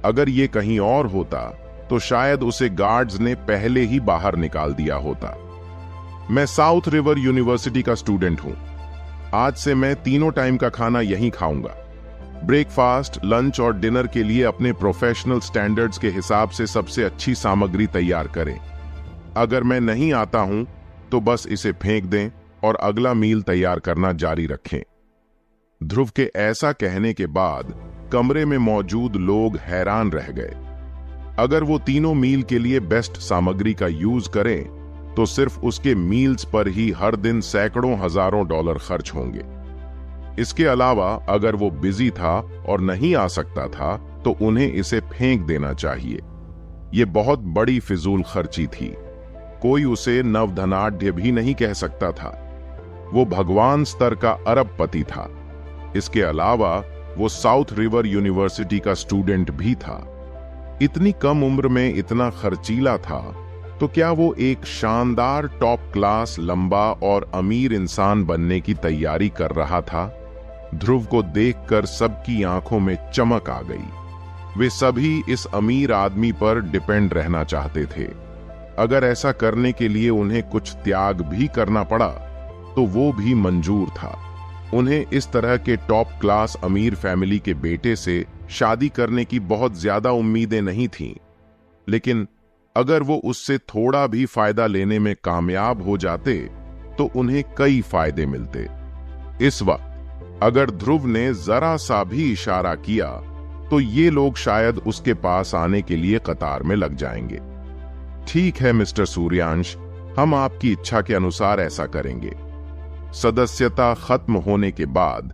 अगर ये कहीं और होता तो शायद उसे गार्ड्स ने पहले ही बाहर निकाल दिया होता। मैं साउथ रिवर यूनिवर्सिटी का स्टूडेंट हूं। आज से मैं तीनों टाइम का खाना यहीं खाऊंगा। ब्रेकफास्ट, लंच और डिनर के लिए अपने प्रोफेशनल स्टैंडर्ड्स के हिसाब से सबसे अच्छी सामग्री तैयार करें। अगर मैं नहीं आता हूं तो बस इसे फेंक दें और अगला मील तैयार करना जारी रखें। ध्रुव के ऐसा कहने के बाद कमरे में मौजूद लोग हैरान रह गए। अगर वो तीनों मील के लिए बेस्ट सामग्री का यूज करें तो सिर्फ उसके मील्स पर ही हर दिन सैकड़ों हजारों डॉलर खर्च होंगे। इसके अलावा अगर वो बिजी था और नहीं आ सकता था तो उन्हें इसे फेंक देना चाहिए। ये बहुत बड़ी फिजूल खर्ची थी। कोई उसे नवधनाढ्य भी नहीं कह सकता था। वो भगवान स्तर का अरबपति था। इसके अलावा वो साउथ रिवर यूनिवर्सिटी का स्टूडेंट भी था। इतनी कम उम्र में इतना खर्चीला था तो क्या वो एक शानदार टॉप क्लास लंबा और अमीर इंसान बनने की तैयारी कर रहा था? ध्रुव को देखकर सबकी आंखों में चमक आ गई। वे सभी इस अमीर आदमी पर डिपेंड रहना चाहते थे। अगर ऐसा करने के लिए उन्हें कुछ त्याग भी करना पड़ा तो वो भी मंजूर था। उन्हें इस तरह के टॉप क्लास अमीर फैमिली के बेटे से शादी करने की बहुत ज्यादा उम्मीदें नहीं थीं, लेकिन अगर वो उससे थोड़ा भी फायदा लेने में कामयाब हो जाते तो उन्हें कई फायदे मिलते। इस वक्त अगर ध्रुव ने जरा सा भी इशारा किया तो ये लोग शायद उसके पास आने के लिए कतार में लग जाएंगे। ठीक है मिस्टर सूर्यांश, हम आपकी इच्छा के अनुसार ऐसा करेंगे। सदस्यता खत्म होने के बाद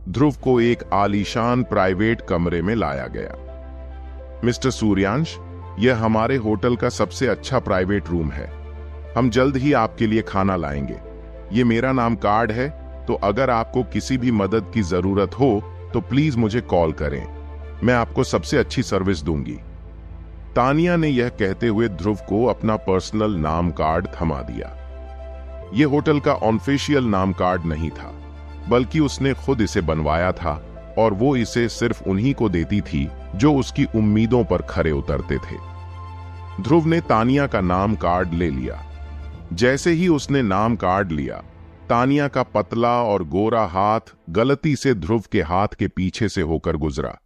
ध्रुव को एक आलीशान प्राइवेट कमरे में लाया गया। मिस्टर सूर्यांश, यह हमारे होटल का सबसे अच्छा प्राइवेट रूम है। हम जल्द ही आपके लिए खाना लाएंगे। ये मेरा नाम कार्ड है, तो अगर आपको किसी भी मदद की जरूरत हो तो प्लीज मुझे कॉल करें। मैं आपको सबसे अच्छी सर्विस दूंगी। तानिया ने यह कहते हुए ध्रुव को अपना पर्सनल नाम कार्ड थमा दिया। यह होटल का ऑफिशियल नाम कार्ड नहीं था, बल्कि उसने खुद इसे बनवाया था और वो इसे सिर्फ उन्हीं को देती थी जो उसकी उम्मीदों पर खरे उतरते थे। ध्रुव ने तानिया का नाम कार्ड ले लिया। जैसे ही उसने नाम कार्ड लिया, तानिया का पतला और गोरा हाथ गलती से ध्रुव के हाथ के पीछे से होकर गुजरा,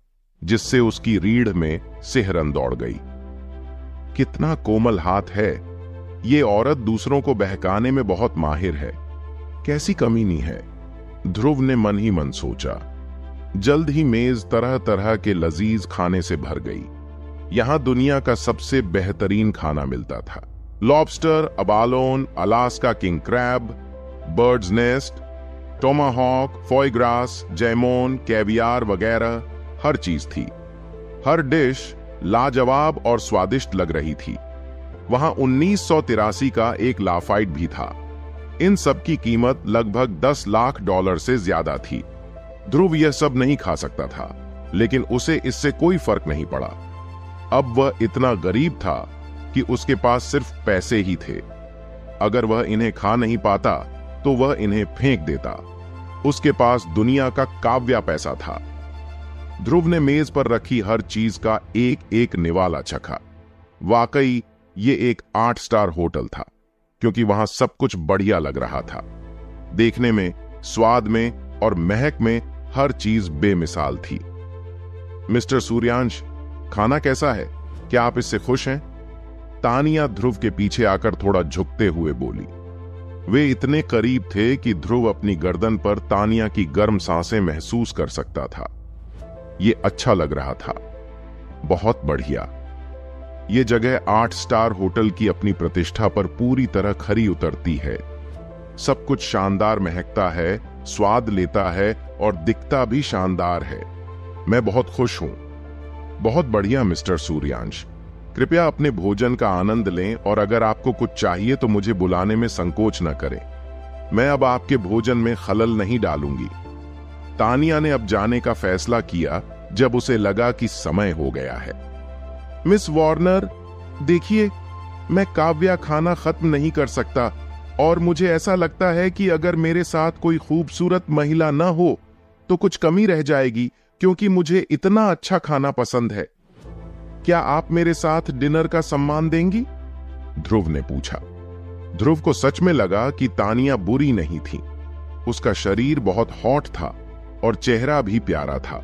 जिससे उसकी रीढ़ में सिहरन दौड़ गई। कितना कोमल हाथ है। ये औरत दूसरों को बहकाने में बहुत माहिर है। कैसी कमीनी है, ध्रुव ने मन ही मन सोचा। जल्द ही मेज तरह तरह के लजीज खाने से भर गई। यहां दुनिया का सबसे बेहतरीन खाना मिलता था। Lobster, abalone, Alaska king crab, bird's nest, tomahawk, foie gras, jamon, caviar वगैरह हर चीज थी। हर डिश लाजवाब और स्वादिष्ट लग रही थी। वहां 1983 का एक लाफाइट भी था। इन सब की कीमत लगभग 10 लाख डॉलर से ज्यादा थी। ध्रुव यह सब नहीं खा सकता था, लेकिन उसे इससे कोई फर्क नहीं पड़ा। अब वह इतना गरीब था कि उसके पास सिर्फ पैसे ही थे। अगर वह इन्हें खा नहीं पाता तो वह इन्हें फेंक देता। उसके पास दुनिया का काव्या पैसा था। ध्रुव ने मेज पर रखी हर चीज का एक एक निवाला चखा। वाकई ये एक 8 स्टार होटल था, क्योंकि वहां सब कुछ बढ़िया लग रहा था। देखने में, स्वाद में और महक में हर चीज बेमिसाल थी। मिस्टर सूर्यांश, खाना कैसा है? क्या आप इससे खुश हैं? तानिया ध्रुव के पीछे आकर थोड़ा झुकते हुए बोली। वे इतने करीब थे कि ध्रुव अपनी गर्दन पर तानिया की गर्म सांसें महसूस कर सकता था। ये अच्छा लग रहा था। बहुत बढ़िया। ये जगह 8 स्टार होटल की अपनी प्रतिष्ठा पर पूरी तरह खरी उतरती है। सब कुछ शानदार महकता है, स्वाद लेता है और दिखता भी शानदार है। मैं बहुत खुश हूं। बहुत बढ़िया मिस्टर सूर्यांश। कृपया अपने भोजन का आनंद लें और अगर आपको कुछ चाहिए तो मुझे बुलाने में संकोच न करें। मैं अब आपके भोजन में खलल नहीं डालूंगी। तानिया ने अब जाने का फैसला किया जब उसे लगा कि समय हो गया है। मिस वार्नर, देखिए, मैं काव्या खाना खत्म नहीं कर सकता और मुझे ऐसा लगता है कि अगर मेरे साथ कोई खूबसूरत महिला न हो तो कुछ कमी रह जाएगी, क्योंकि मुझे इतना अच्छा खाना पसंद है। क्या आप मेरे साथ डिनर का सम्मान देंगी? ध्रुव ने पूछा। ध्रुव को सच में लगा कि तानिया बुरी नहीं थी। उसका शरीर बहुत हॉट था और चेहरा भी प्यारा था।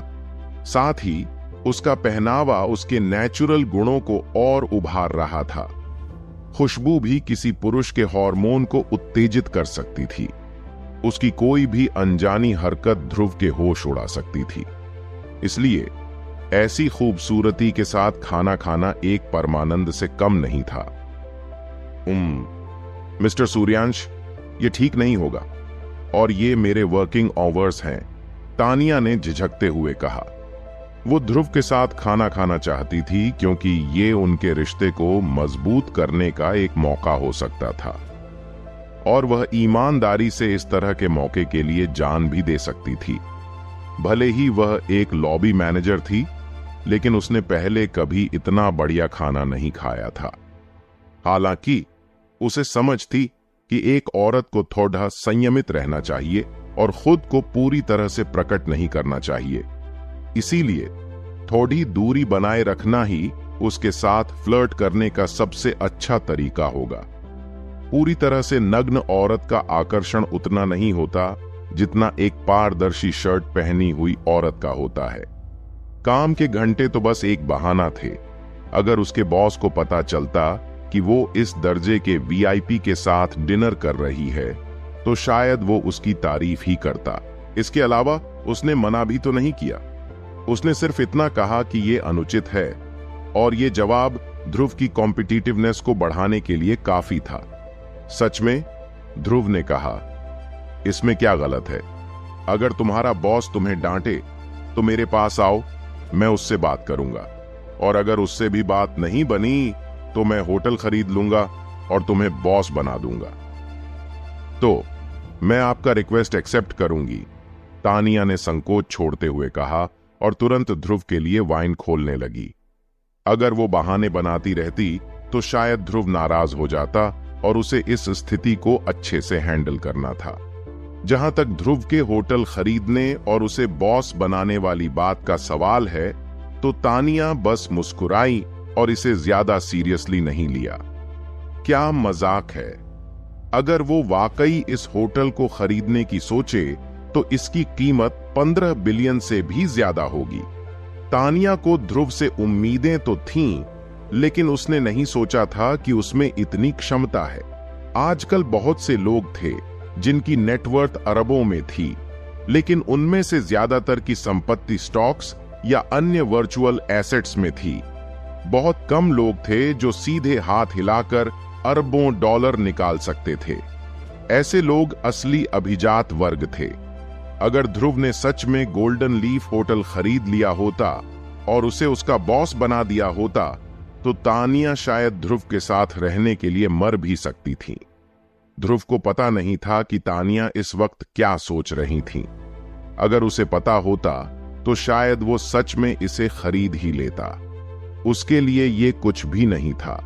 साथ ही उसका पहनावा उसके नेचुरल गुणों को और उभार रहा था। खुशबू भी किसी पुरुष के हार्मोन को उत्तेजित कर सकती थी। उसकी कोई भी अनजानी हरकत ध्रुव के होश उड़ा सकती थी। इसलिए ऐसी खूबसूरती के साथ खाना खाना एक परमानंद से कम नहीं था। मिस्टर सूर्यांश, ये ठीक नहीं होगा और ये मेरे वर्किंग आवर्स हैं, तानिया ने झिझकते हुए कहा। वो ध्रुव के साथ खाना खाना चाहती थी क्योंकि ये उनके रिश्ते को मजबूत करने का एक मौका हो सकता था और वह ईमानदारी से इस तरह के मौके के लिए जान भी दे सकती थी। भले ही वह एक लॉबी मैनेजर थी, लेकिन उसने पहले कभी इतना बढ़िया खाना नहीं खाया था। हालांकि उसे समझ थी कि एक औरत को थोड़ा संयमित रहना चाहिए और खुद को पूरी तरह से प्रकट नहीं करना चाहिए। इसीलिए थोड़ी दूरी बनाए रखना ही उसके साथ फ्लर्ट करने का सबसे अच्छा तरीका होगा। पूरी तरह से नग्न औरत का आकर्षण उतना नहीं होता जितना एक पारदर्शी शर्ट पहनी हुई औरत का होता है। काम के घंटे तो बस एक बहाना थे। अगर उसके बॉस को पता चलता कि वो इस दर्जे के वीआईपी के साथ डिनर कर रही है तो शायद वो उसकी तारीफ ही करता। इसके अलावा उसने मना भी तो नहीं किया। उसने सिर्फ इतना कहा कि ये अनुचित है और ये जवाब ध्रुव की कॉम्पिटिटिवनेस को बढ़ाने के लिए काफी था। सच में, ध्रुव ने कहा, इसमें क्या गलत है? अगर तुम्हारा बॉस तुम्हें डांटे तो मेरे पास आओ, मैं उससे बात करूंगा और अगर उससे भी बात नहीं बनी तो मैं होटल खरीद लूंगा और तुम्हें बॉस बना दूंगा। तो मैं आपका रिक्वेस्ट एक्सेप्ट करूंगी, तानिया ने संकोच छोड़ते हुए कहा और तुरंत ध्रुव के लिए वाइन खोलने लगी। अगर वो बहाने बनाती रहती तो शायद ध्रुव नाराज हो जाता और उसे इस स्थिति को अच्छे से हैंडल करना था। जहां तक ध्रुव के होटल खरीदने और उसे बॉस बनाने वाली बात का सवाल है, तो तानिया बस मुस्कुराई और इसे ज्यादा सीरियसली नहीं लिया। क्या मजाक है? अगर वो वाकई इस होटल को खरीदने की सोचे तो इसकी कीमत 15 बिलियन से भी ज्यादा होगी। तानिया को ध्रुव से उम्मीदें तो थीं, लेकिन उसने नहीं सोचा था कि उसमें इतनी क्षमता है। आजकल बहुत से लोग थे जिनकी नेटवर्थ अरबों में थी, लेकिन उनमें से ज्यादातर की संपत्ति स्टॉक्स या अन्य वर्चुअल एसेट्स में थी। बहुत कम लोग थे जो सीधे हाथ हिलाकर अरबों डॉलर निकाल सकते थे। ऐसे लोग असली अभिजात वर्ग थे। अगर ध्रुव ने सच में गोल्डन लीफ होटल खरीद लिया होता और उसे उसका बॉस बना दिया होता तो तानिया शायद ध्रुव के साथ रहने के लिए मर भी सकती थी। ध्रुव को पता नहीं था कि तानिया इस वक्त क्या सोच रही थी। अगर उसे पता होता तो शायद वो सच में इसे खरीद ही लेता। उसके लिए ये कुछ भी नहीं था।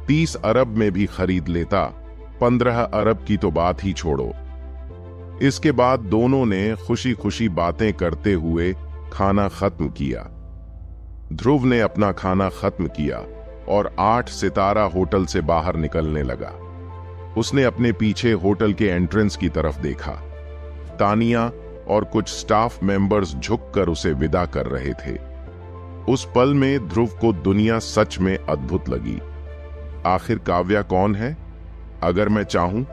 30 अरब में भी खरीद लेता, 15 अरब की तो बात ही छोड़ो। इसके बाद दोनों ने खुशी खुशी बातें करते हुए खाना खत्म किया। ध्रुव ने अपना खाना खत्म किया और 8 सितारा होटल से बाहर निकलने लगा। उसने अपने पीछे होटल के एंट्रेंस की तरफ देखा। तानिया और कुछ स्टाफ मेंबर्स झुककर उसे विदा कर रहे थे। उस पल में ध्रुव को दुनिया सच में अद्भुत लगी। आखिर काव्या कौन है? अगर मैं चाहूं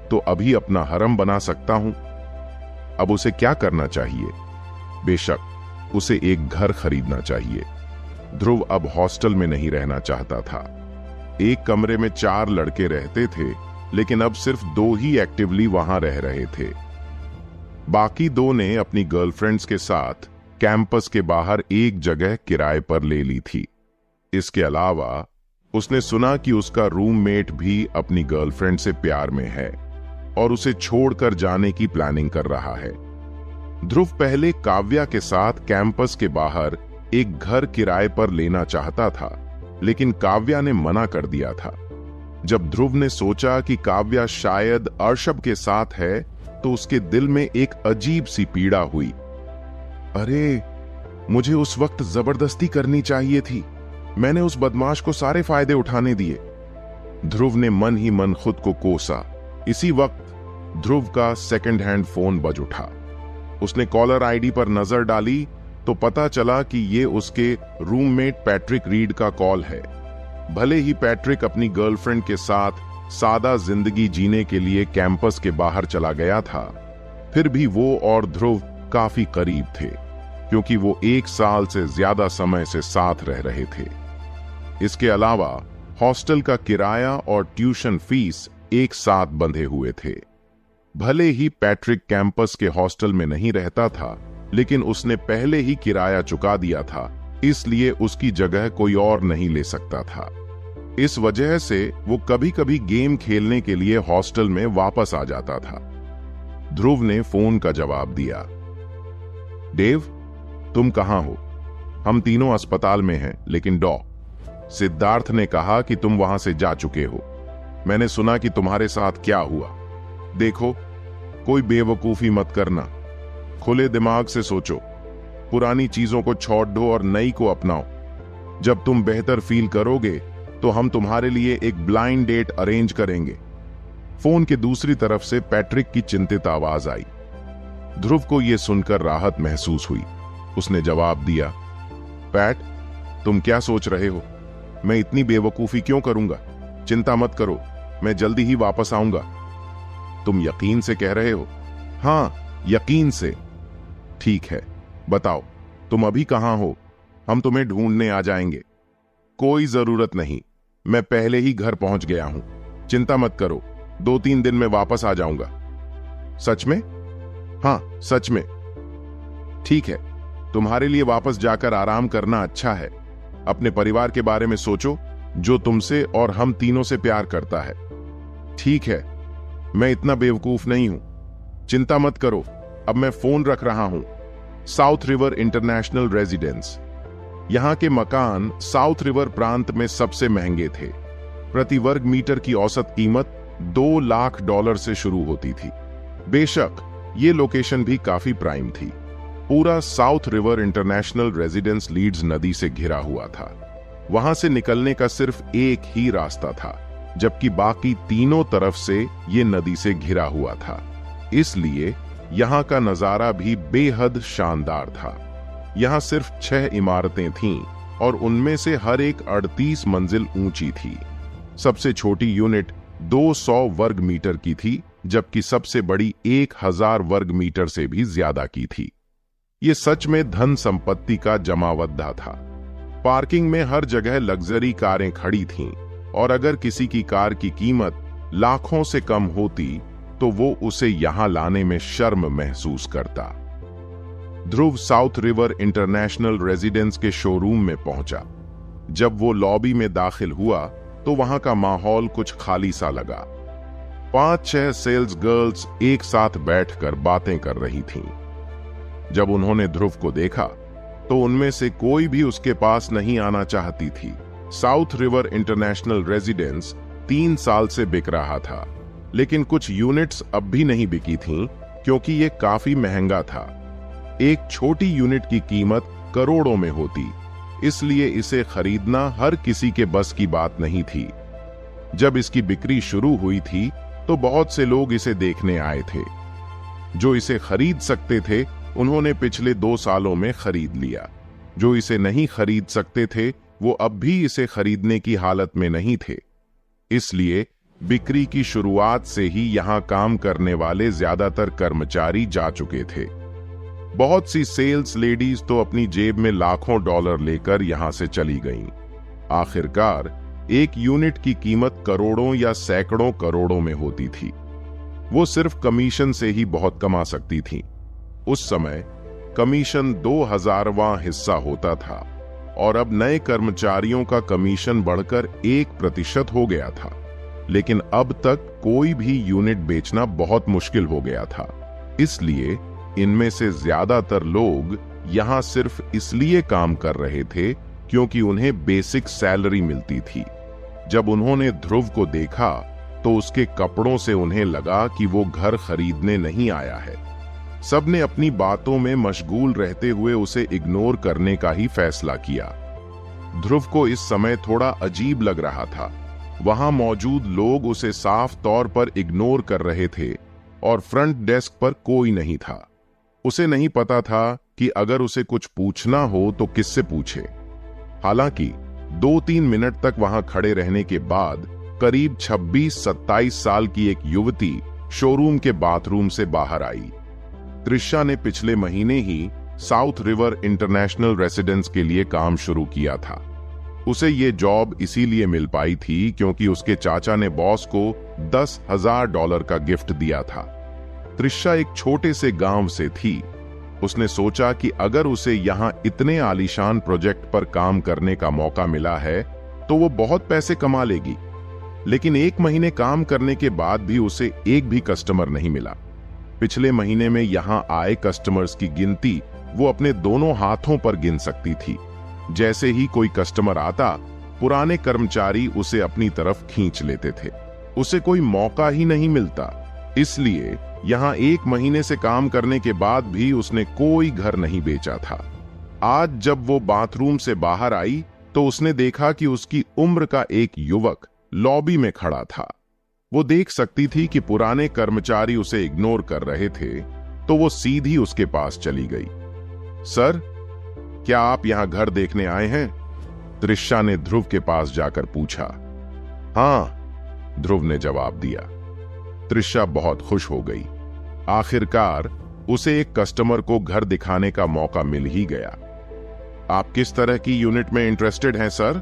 तो अभी अपना हरम बना सकता हूं। अब उसे क्या करना चाहिए? बेशक उसे एक घर खरीदना चाहिए। ध्रुव अब हॉस्टल में नहीं रहना चाहता था। एक कमरे में 4 लड़के रहते थे, लेकिन अब सिर्फ 2 ही एक्टिवली वहां रह रहे थे। बाकी 2 ने अपनी गर्लफ्रेंड्स के साथ कैंपस के बाहर एक जगह किराए पर ले ली थी। इसके अलावा उसने सुना कि उसका रूममेट भी अपनी गर्लफ्रेंड से प्यार में है और उसे छोड़कर जाने की प्लानिंग कर रहा है। ध्रुव पहले काव्या के साथ कैंपस के बाहर एक घर किराए पर लेना चाहता था, लेकिन काव्या ने मना कर दिया था। जब ध्रुव ने सोचा कि काव्या शायद अर्शब के साथ है, तो उसके दिल में एक अजीब सी पीड़ा हुई। अरे, मुझे उस वक्त जबरदस्ती करनी चाहिए थी। मैंने उस बदमाश को सारे फायदे उठाने दिए। ध्रुव ने मन ही मन खुद को कोसा। इसी वक्त ध्रुव का सेकंड हैंड फोन बज उठा। उसने कॉलर आईडी पर नजर डाली तो पता चला कि ये उसके रूममेट पैट्रिक रीड का कॉल है। भले ही पैट्रिक अपनी गर्लफ्रेंड के साथ सादा जिंदगी जीने के लिए कैंपस के बाहर चला गया था, फिर भी वो और ध्रुव काफी करीब थे, क्योंकि वो 1 साल से ज्यादा समय से साथ रह रहे थे। इसके अलावा हॉस्टल का किराया और ट्यूशन फीस एक साथ बंधे हुए थे। भले ही पैट्रिक कैंपस के हॉस्टल में नहीं रहता था, लेकिन उसने पहले ही किराया चुका दिया था, इसलिए उसकी जगह कोई और नहीं ले सकता था। इस वजह से वो कभी कभी गेम खेलने के लिए हॉस्टल में वापस आ जाता था। ध्रुव ने फोन का जवाब दिया। डेव, तुम कहां हो? हम तीनों अस्पताल में हैं, लेकिन सिद्धार्थ ने कहा कि तुम वहां से जा चुके हो। मैंने सुना कि तुम्हारे साथ क्या हुआ। देखो, कोई बेवकूफी मत करना, खुले दिमाग से सोचो, पुरानी चीजों को छोड़ दो और नई को अपनाओ। जब तुम बेहतर फील करोगे तो हम तुम्हारे लिए एक ब्लाइंड डेट अरेंज करेंगे। फोन के दूसरी तरफ से पैट्रिक की चिंतित आवाज आई। ध्रुव को यह सुनकर राहत महसूस हुई। उसने जवाब दिया, पैट, तुम क्या सोच रहे हो? मैं इतनी बेवकूफी क्यों करूंगा? चिंता मत करो, मैं जल्दी ही वापस आऊंगा। तुम यकीन से कह रहे हो? हाँ, यकीन से। ठीक है, बताओ तुम अभी कहां हो? हम तुम्हें ढूंढने आ जाएंगे। कोई जरूरत नहीं, मैं पहले ही घर पहुंच गया हूं। चिंता मत करो, 2-3 दिन में वापस आ जाऊंगा। सच में? हाँ, सच में। ठीक है, तुम्हारे लिए वापस जाकर आराम करना अच्छा है। अपने परिवार के बारे में सोचो, जो तुमसे और हम तीनों से प्यार करता है। ठीक है, मैं इतना बेवकूफ नहीं हूं। चिंता मत करो, अब मैं फोन रख रहा हूं। South River International residence. यहां के मकान साउथ रिवर प्रांत में सबसे महंगे थे। प्रति वर्ग मीटर की औसत कीमत $2 लाख से शुरू होती थी। बेशक ये लोकेशन भी काफी प्राइम थी। पूरा South River International Residence Leeds नदी से घिरा हुआ था। वहां से निकलने का सिर्फ एक ही रास्ता था, जबकि बाकी तीनों तरफ से ये नदी से घिरा हुआ था। इसलिए यहां का नजारा भी बेहद शानदार था। यहां सिर्फ 6 इमारतें थीं और उनमें से हर एक 38 मंजिल ऊंची थी। सबसे छोटी यूनिट 200 वर्ग मीटर की थी, जबकि सबसे बड़ी 1000 वर्ग मीटर से भी ज्यादा की थी। ये सच में धन संपत्ति का जमावड़ा था। पार्किंग में हर जगह लग्जरी कारें खड़ी थीं, और अगर किसी की कार की कीमत लाखों से कम होती तो वो उसे यहां लाने में शर्म महसूस करता। ध्रुव साउथ रिवर इंटरनेशनल रेजिडेंस के शोरूम में पहुंचा। जब वो लॉबी में दाखिल हुआ तो वहां का माहौल कुछ खाली सा लगा। 5-6 सेल्स गर्ल्स एक साथ बैठकर बातें कर रही थीं। जब उन्होंने ध्रुव को देखा तो उनमें से कोई भी उसके पास नहीं आना चाहती थी। साउथ रिवर इंटरनेशनल रेजिडेंस 3 साल से बिक रहा था, लेकिन कुछ यूनिट्स अब भी नहीं बिकी थीं, क्योंकि ये काफी महंगा था। एक छोटी यूनिट की कीमत करोड़ों में होती, इसलिए इसे खरीदना हर किसी के बस की बात नहीं थी। जब इसकी बिक्री शुरू हुई थी तो बहुत से लोग इसे देखने आए थे। जो इसे खरीद सकते थे उन्होंने पिछले 2 सालों में खरीद लिया। जो इसे नहीं खरीद सकते थे वो अब भी इसे खरीदने की हालत में नहीं थे। इसलिए बिक्री की शुरुआत से ही यहां काम करने वाले ज्यादातर कर्मचारी जा चुके थे। बहुत सी सेल्स लेडीज तो अपनी जेब में लाखों डॉलर लेकर यहां से चली गईं। आखिरकार एक यूनिट की कीमत करोड़ों या सैकड़ों करोड़ों में होती थी। वो सिर्फ कमीशन से ही बहुत कमा सकती थीं। उस समय कमीशन 2000वां हिस्सा होता था, और अब नए कर्मचारियों का कमीशन बढ़कर 1% हो गया था। लेकिन अब तक कोई भी यूनिट बेचना बहुत मुश्किल हो गया था। इसलिए इनमें से ज्यादातर लोग यहां सिर्फ इसलिए काम कर रहे थे क्योंकि उन्हें बेसिक सैलरी मिलती थी। जब उन्होंने ध्रुव को देखा तो उसके कपड़ों से उन्हें लगा कि वो घर खरीदने नहीं आया है। सबने अपनी बातों में मशगूल रहते हुए उसे इग्नोर करने का ही फैसला किया। ध्रुव को इस समय थोड़ा अजीब लग रहा था। वहां मौजूद लोग उसे साफ तौर पर इग्नोर कर रहे थे और फ्रंट डेस्क पर कोई नहीं था। उसे नहीं पता था कि अगर उसे कुछ पूछना हो तो किससे पूछे। हालांकि 2-3 मिनट तक वहां खड़े रहने के बाद करीब 26-27 साल की एक युवती शोरूम के बाथरूम से बाहर आई। त्रिशा ने पिछले महीने ही साउथ रिवर इंटरनेशनल रेसिडेंस के लिए काम शुरू किया था। उसे ये जॉब इसीलिए मिल पाई थी क्योंकि उसके चाचा ने बॉस को $10,000 का गिफ्ट दिया था। त्रिशा एक छोटे से गांव से थी। उसने सोचा कि अगर उसे यहां इतने आलीशान प्रोजेक्ट पर काम करने का मौका मिला है तो वो बहुत पैसे कमा लेगी। लेकिन 1 महीने काम करने के बाद भी उसे एक भी कस्टमर नहीं मिला। पिछले महीने में यहां आए कस्टमर्स की गिनती वो अपने दोनों हाथों पर गिन सकती थी। जैसे ही कोई कस्टमर आता, पुराने कर्मचारी उसे अपनी तरफ खींच लेते थे। उसे कोई मौका ही नहीं मिलता। इसलिए यहां 1 महीने से काम करने के बाद भी उसने कोई घर नहीं बेचा था। आज जब वो बाथरूम से बाहर आई तो उसने देखा कि उसकी उम्र का एक युवक लॉबी में खड़ा था। वो देख सकती थी कि पुराने कर्मचारी उसे इग्नोर कर रहे थे, तो वो सीधी उसके पास चली गई। सर, क्या आप यहां घर देखने आए हैं? त्रिशा ने ध्रुव के पास जाकर पूछा। हां, ध्रुव ने जवाब दिया। त्रिशा बहुत खुश हो गई। आखिरकार उसे एक कस्टमर को घर दिखाने का मौका मिल ही गया। आप किस तरह की यूनिट में इंटरेस्टेड हैं सर?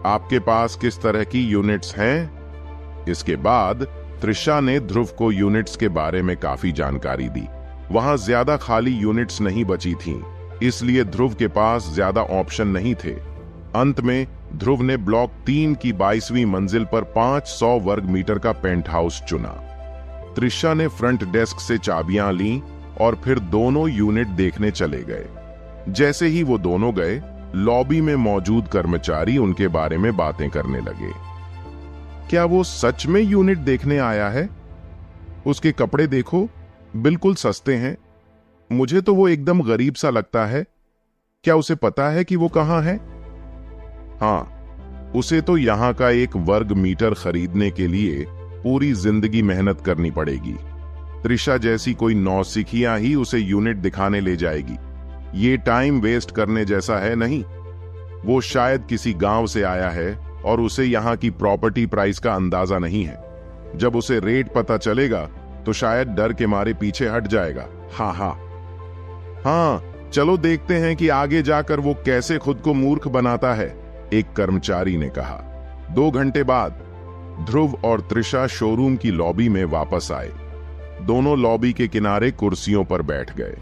आपके पास किस तरह की यूनिट्स हैं? इसके बाद त्रिशा ने ध्रुव को यूनिट्स के बारे में काफी जानकारी दी। वहां ज्यादा खाली यूनिट्स नहीं बची थीं, इसलिए ध्रुव के पास ज्यादा ऑप्शन नहीं थे। अंत में ध्रुव ने ब्लॉक 3 की 22वीं मंजिल पर 500 वर्ग मीटर का पेंट हाउस चुना। त्रिशा ने फ्रंट डेस्क से चाबियां लीं और फिर दोनों यूनिट देखने चले गए। जैसे ही वो दोनों गए, लॉबी में मौजूद कर्मचारी उनके बारे में बातें करने लगे। क्या वो सच में यूनिट देखने आया है? उसके कपड़े देखो, बिल्कुल सस्ते हैं। मुझे तो वो एकदम गरीब सा लगता है। क्या उसे पता है कि वो कहां है? हाँ, उसे तो यहां का 1 वर्ग मीटर खरीदने के लिए पूरी जिंदगी मेहनत करनी पड़ेगी। त्रिशा जैसी कोई नौसिखिया ही उसे यूनिट दिखाने ले जाएगी। ये टाइम वेस्ट करने जैसा है नहीं। वो शायद किसी गांव से आया है और उसे यहां की प्रॉपर्टी प्राइस का अंदाजा नहीं है। जब उसे रेट पता चलेगा तो शायद डर के मारे पीछे हट जाएगा। हाँ, चलो देखते हैं कि आगे जाकर वो कैसे खुद को मूर्ख बनाता है, एक कर्मचारी ने कहा। 2 घंटे बाद ध्रुव और त्रिशा शोरूम की लॉबी में वापस आए। दोनों लॉबी के किनारे कुर्सियों पर बैठ गए।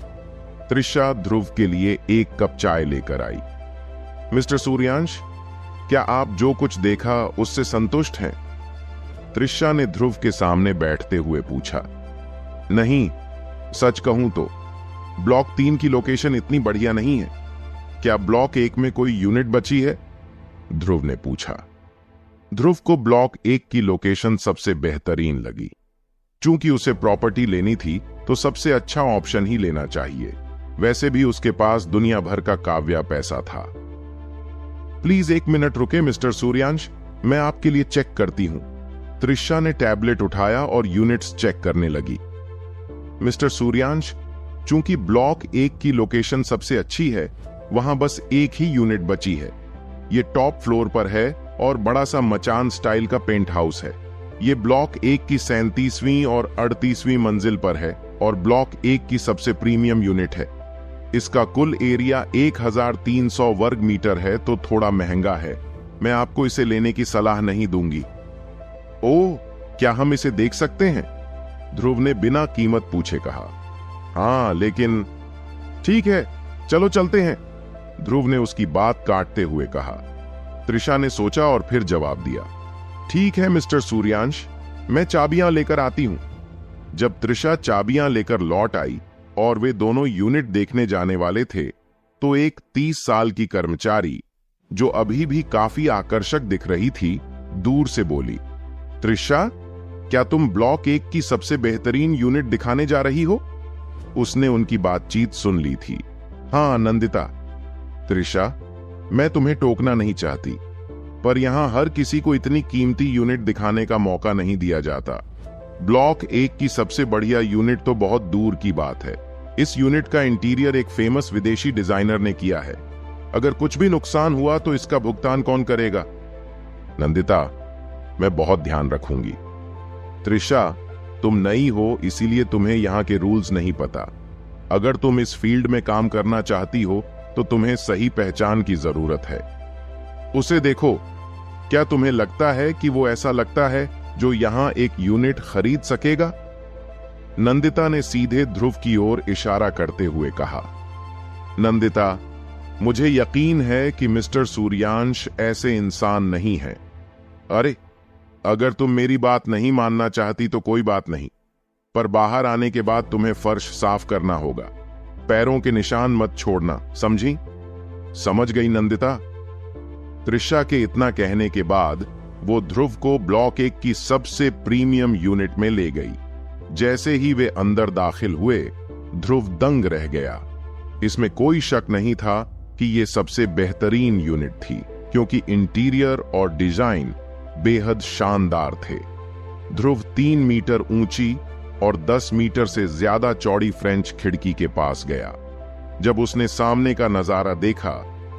त्रिशा ध्रुव के लिए 1 कप चाय लेकर आई। मिस्टर सूर्यांश, क्या आप जो कुछ देखा उससे संतुष्ट हैं? त्रिशा ने ध्रुव के सामने बैठते हुए पूछा। नहीं, सच कहूं तो ब्लॉक 3 की लोकेशन इतनी बढ़िया नहीं है। क्या ब्लॉक 1 में कोई यूनिट बची है? ध्रुव ने पूछा। ध्रुव को ब्लॉक 1 की लोकेशन सबसे बेहतरीन लगी। चूंकि उसे प्रॉपर्टी लेनी थी तो सबसे अच्छा ऑप्शन ही लेना चाहिए। वैसे भी उसके पास दुनिया भर का काव्या पैसा था। प्लीज 1 मिनट रुके मिस्टर सूर्यांश, मैं आपके लिए चेक करती हूं। त्रिशा ने टैबलेट उठाया और यूनिट्स चेक करने लगी। मिस्टर सूर्यांश, चूंकि ब्लॉक 1 की लोकेशन सबसे अच्छी है, वहां बस 1 ही यूनिट बची है। ये टॉप फ्लोर पर है और बड़ा सा मचान स्टाइल का पेंट हाउस है। ये ब्लॉक 1 की 37वीं और 38वीं मंजिल पर है और ब्लॉक 1 की सबसे प्रीमियम यूनिट है। इसका कुल एरिया 1300 वर्ग मीटर है, तो थोड़ा महंगा है। मैं आपको इसे लेने की सलाह नहीं दूंगी। ओह, क्या हम इसे देख सकते हैं? ध्रुव ने बिना कीमत पूछे कहा। हाँ, लेकिन ठीक है, चलो चलते हैं, ध्रुव ने उसकी बात काटते हुए कहा। त्रिशा ने सोचा और फिर जवाब दिया। ठीक है मिस्टर सूर्यांश, मैं चाबियां लेकर आती हूं। जब त्रिशा चाबियां लेकर लौट आई और वे दोनों यूनिट देखने जाने वाले थे, तो एक 30 साल की कर्मचारी, जो अभी भी काफी आकर्षक दिख रही थी, दूर से बोली, त्रिशा, क्या तुम ब्लॉक 1 की सबसे बेहतरीन यूनिट दिखाने जा रही हो? उसने उनकी बातचीत सुन ली थी। हाँ नंदिता। त्रिशा, मैं तुम्हें टोकना नहीं चाहती, पर यहां हर किसी को इतनी कीमती यूनिट दिखाने का मौका नहीं दिया जाता। ब्लॉक 1 की सबसे बढ़िया यूनिट तो बहुत दूर की बात है। इस यूनिट का इंटीरियर एक फेमस विदेशी डिजाइनर ने किया है। अगर कुछ भी नुकसान हुआ तो इसका भुगतान कौन करेगा? नंदिता, मैं बहुत ध्यान रखूंगी। त्रिशा, तुम नई हो इसीलिए तुम्हें यहाँ के रूल्स नहीं पता। अगर तुम इस फील्ड में काम करना चाहती हो तो तुम्हें सही पहचान की जरूरत है। उसे देखो, क्या तुम्हें लगता है कि वो ऐसा लगता है जो यहां एक यूनिट खरीद सकेगा? नंदिता ने सीधे ध्रुव की ओर इशारा करते हुए कहा। नंदिता, मुझे यकीन है कि मिस्टर सूर्यांश ऐसे इंसान नहीं है। अरे, अगर तुम मेरी बात नहीं मानना चाहती तो कोई बात नहीं, पर बाहर आने के बाद तुम्हें फर्श साफ करना होगा। पैरों के निशान मत छोड़ना, समझी? समझ गई नंदिता। त्रिशा के इतना कहने के बाद वो ध्रुव को ब्लॉक 1 की सबसे प्रीमियम यूनिट में ले गई। जैसे ही वे अंदर दाखिल हुए, ध्रुव दंग रह गया। इसमें कोई शक नहीं था कि ये सबसे बेहतरीन यूनिट थी, क्योंकि इंटीरियर और डिजाइन बेहद शानदार थे। ध्रुव 3 मीटर ऊंची और 10 मीटर से ज्यादा चौड़ी फ्रेंच खिड़की के पास गया। जब उसने सामने का नजारा देखा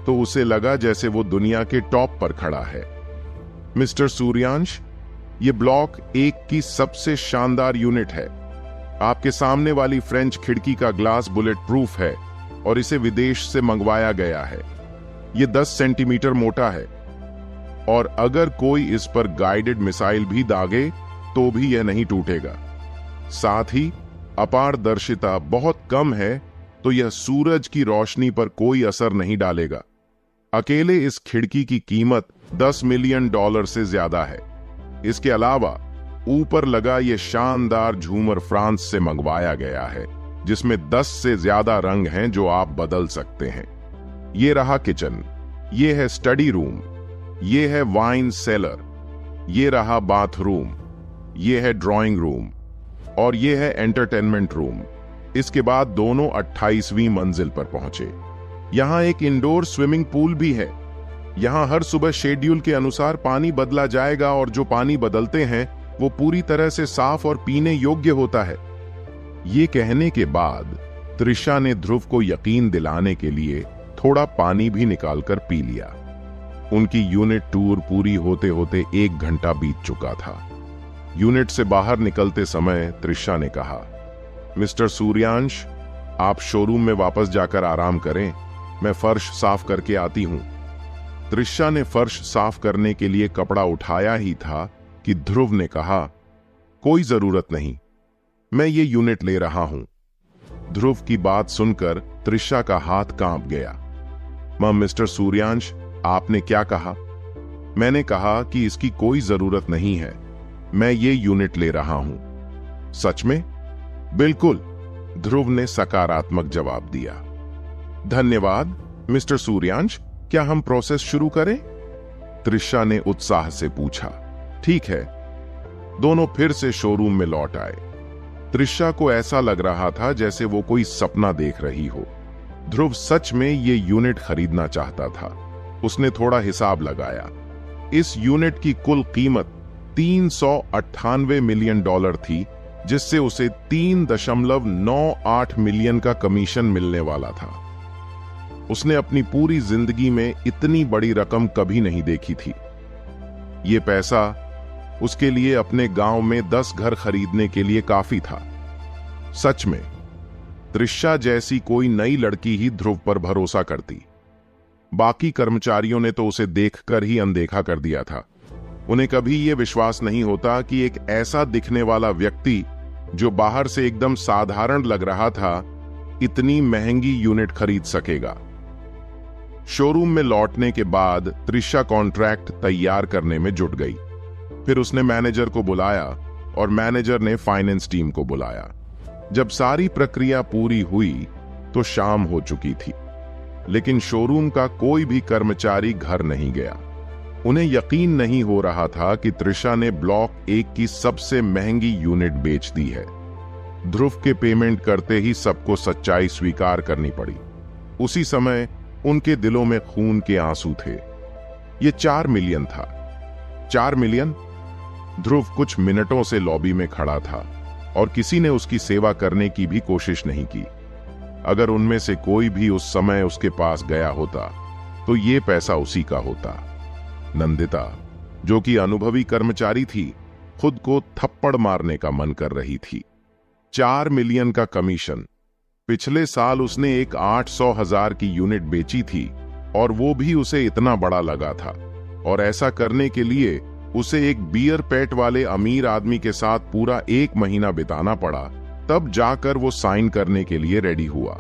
तो उसे लगा जैसे वो दुनिया के टॉप पर खड़ा है। मिस्टर सूर्यांश, ये ब्लॉक 1 की सबसे शानदार यूनिट है। आपके सामने वाली फ्रेंच खिड़की का ग्लास बुलेट प्रूफ है और इसे विदेश से मंगवाया गया है। ये 10 सेंटीमीटर मोटा है और अगर कोई इस पर गाइडेड मिसाइल भी दागे तो भी यह नहीं टूटेगा। साथ ही अपारदर्शिता बहुत कम है, तो यह सूरज की रोशनी पर कोई असर नहीं डालेगा। अकेले इस खिड़की की कीमत $10 मिलियन से ज्यादा है। इसके अलावा ऊपर लगा ये शानदार झूमर फ्रांस से मंगवाया गया है, जिसमें 10 से ज्यादा रंग हैं जो आप बदल सकते हैं। ये रहा किचन, ये है स्टडी रूम, ये है वाइन सेलर, ये रहा बाथरूम, ये है ड्राइंग रूम और ये है एंटरटेनमेंट रूम। इसके बाद दोनों 28वीं मंजिल पर पहुंचे। यहां एक इंडोर स्विमिंग पूल भी है। यहां हर सुबह शेड्यूल के अनुसार पानी बदला जाएगा और जो पानी बदलते हैं वो पूरी तरह से साफ और पीने योग्य होता है। ये कहने के बाद त्रिशा ने ध्रुव को यकीन दिलाने के लिए थोड़ा पानी भी निकालकर पी लिया। उनकी यूनिट टूर पूरी होते होते 1 घंटा बीत चुका था। यूनिट से बाहर निकलते समय त्रिशा ने कहा, मिस्टर सूर्यांश, आप शोरूम में वापस जाकर आराम करें, मैं फर्श साफ करके आती हूं। त्रिशा ने फर्श साफ करने के लिए कपड़ा उठाया ही था कि ध्रुव ने कहा, कोई जरूरत नहीं, मैं ये यूनिट ले रहा हूं। ध्रुव की बात सुनकर त्रिशा का हाथ कांप गया। मिस्टर सूर्यांश, आपने क्या कहा? मैंने कहा कि इसकी कोई जरूरत नहीं है, मैं ये यूनिट ले रहा हूं। सच में? बिल्कुल, ध्रुव ने सकारात्मक जवाब दिया। धन्यवाद मिस्टर सूर्यांश, क्या हम प्रोसेस शुरू करें? त्रिशा ने उत्साह से पूछा। ठीक है। दोनों फिर से शोरूम में लौट आए। त्रिशा को ऐसा लग रहा था जैसे वो कोई सपना देख रही हो। ध्रुव सच में ये यूनिट खरीदना चाहता था। उसने थोड़ा हिसाब लगाया। इस यूनिट की कुल कीमत $398 मिलियन थी, जिससे उसे 3.98 मिलियन का कमीशन मिलने वाला था। उसने अपनी पूरी जिंदगी में इतनी बड़ी रकम कभी नहीं देखी थी। ये पैसा उसके लिए अपने गांव में 10 घर खरीदने के लिए काफी था। सच में त्रिशा जैसी कोई नई लड़की ही ध्रुव पर भरोसा करती। बाकी कर्मचारियों ने तो उसे देखकर ही अनदेखा कर दिया था। उन्हें कभी यह विश्वास नहीं होता कि एक ऐसा दिखने वाला व्यक्ति जो बाहर से एकदम साधारण लग रहा था, इतनी महंगी यूनिट खरीद सकेगा। शोरूम में लौटने के बाद त्रिशा कॉन्ट्रैक्ट तैयार करने में जुट गई। फिर उसने मैनेजर को बुलाया और मैनेजर ने फाइनेंस टीम को बुलाया। जब सारी प्रक्रिया पूरी हुई तो शाम हो चुकी थी, लेकिन शोरूम का कोई भी कर्मचारी घर नहीं गया। उन्हें यकीन नहीं हो रहा था कि त्रिशा ने ब्लॉक 1 की सबसे महंगी यूनिट बेच दी है। ध्रुव के पेमेंट करते ही सबको सच्चाई स्वीकार करनी पड़ी। उसी समय उनके दिलों में खून के आंसू थे। ये 4 मिलियन था। 4 मिलियन? ध्रुव कुछ मिनटों से लॉबी में खड़ा था और किसी ने उसकी सेवा करने की भी कोशिश नहीं की। अगर उनमें से कोई भी उस समय उसके पास गया होता तो ये पैसा उसी का होता। नंदिता, जो कि अनुभवी कर्मचारी थी, खुद को थप्पड़ मारने का मन कर रही थी। 4 मिलियन का कमीशन, पिछले साल उसने एक 800,000 की यूनिट बेची थी और वो भी उसे इतना बड़ा लगा था, और ऐसा करने के लिए उसे एक बियर पेट वाले अमीर आदमी के साथ पूरा 1 महीना बिताना पड़ा, तब जाकर वो साइन करने के लिए रेडी हुआ।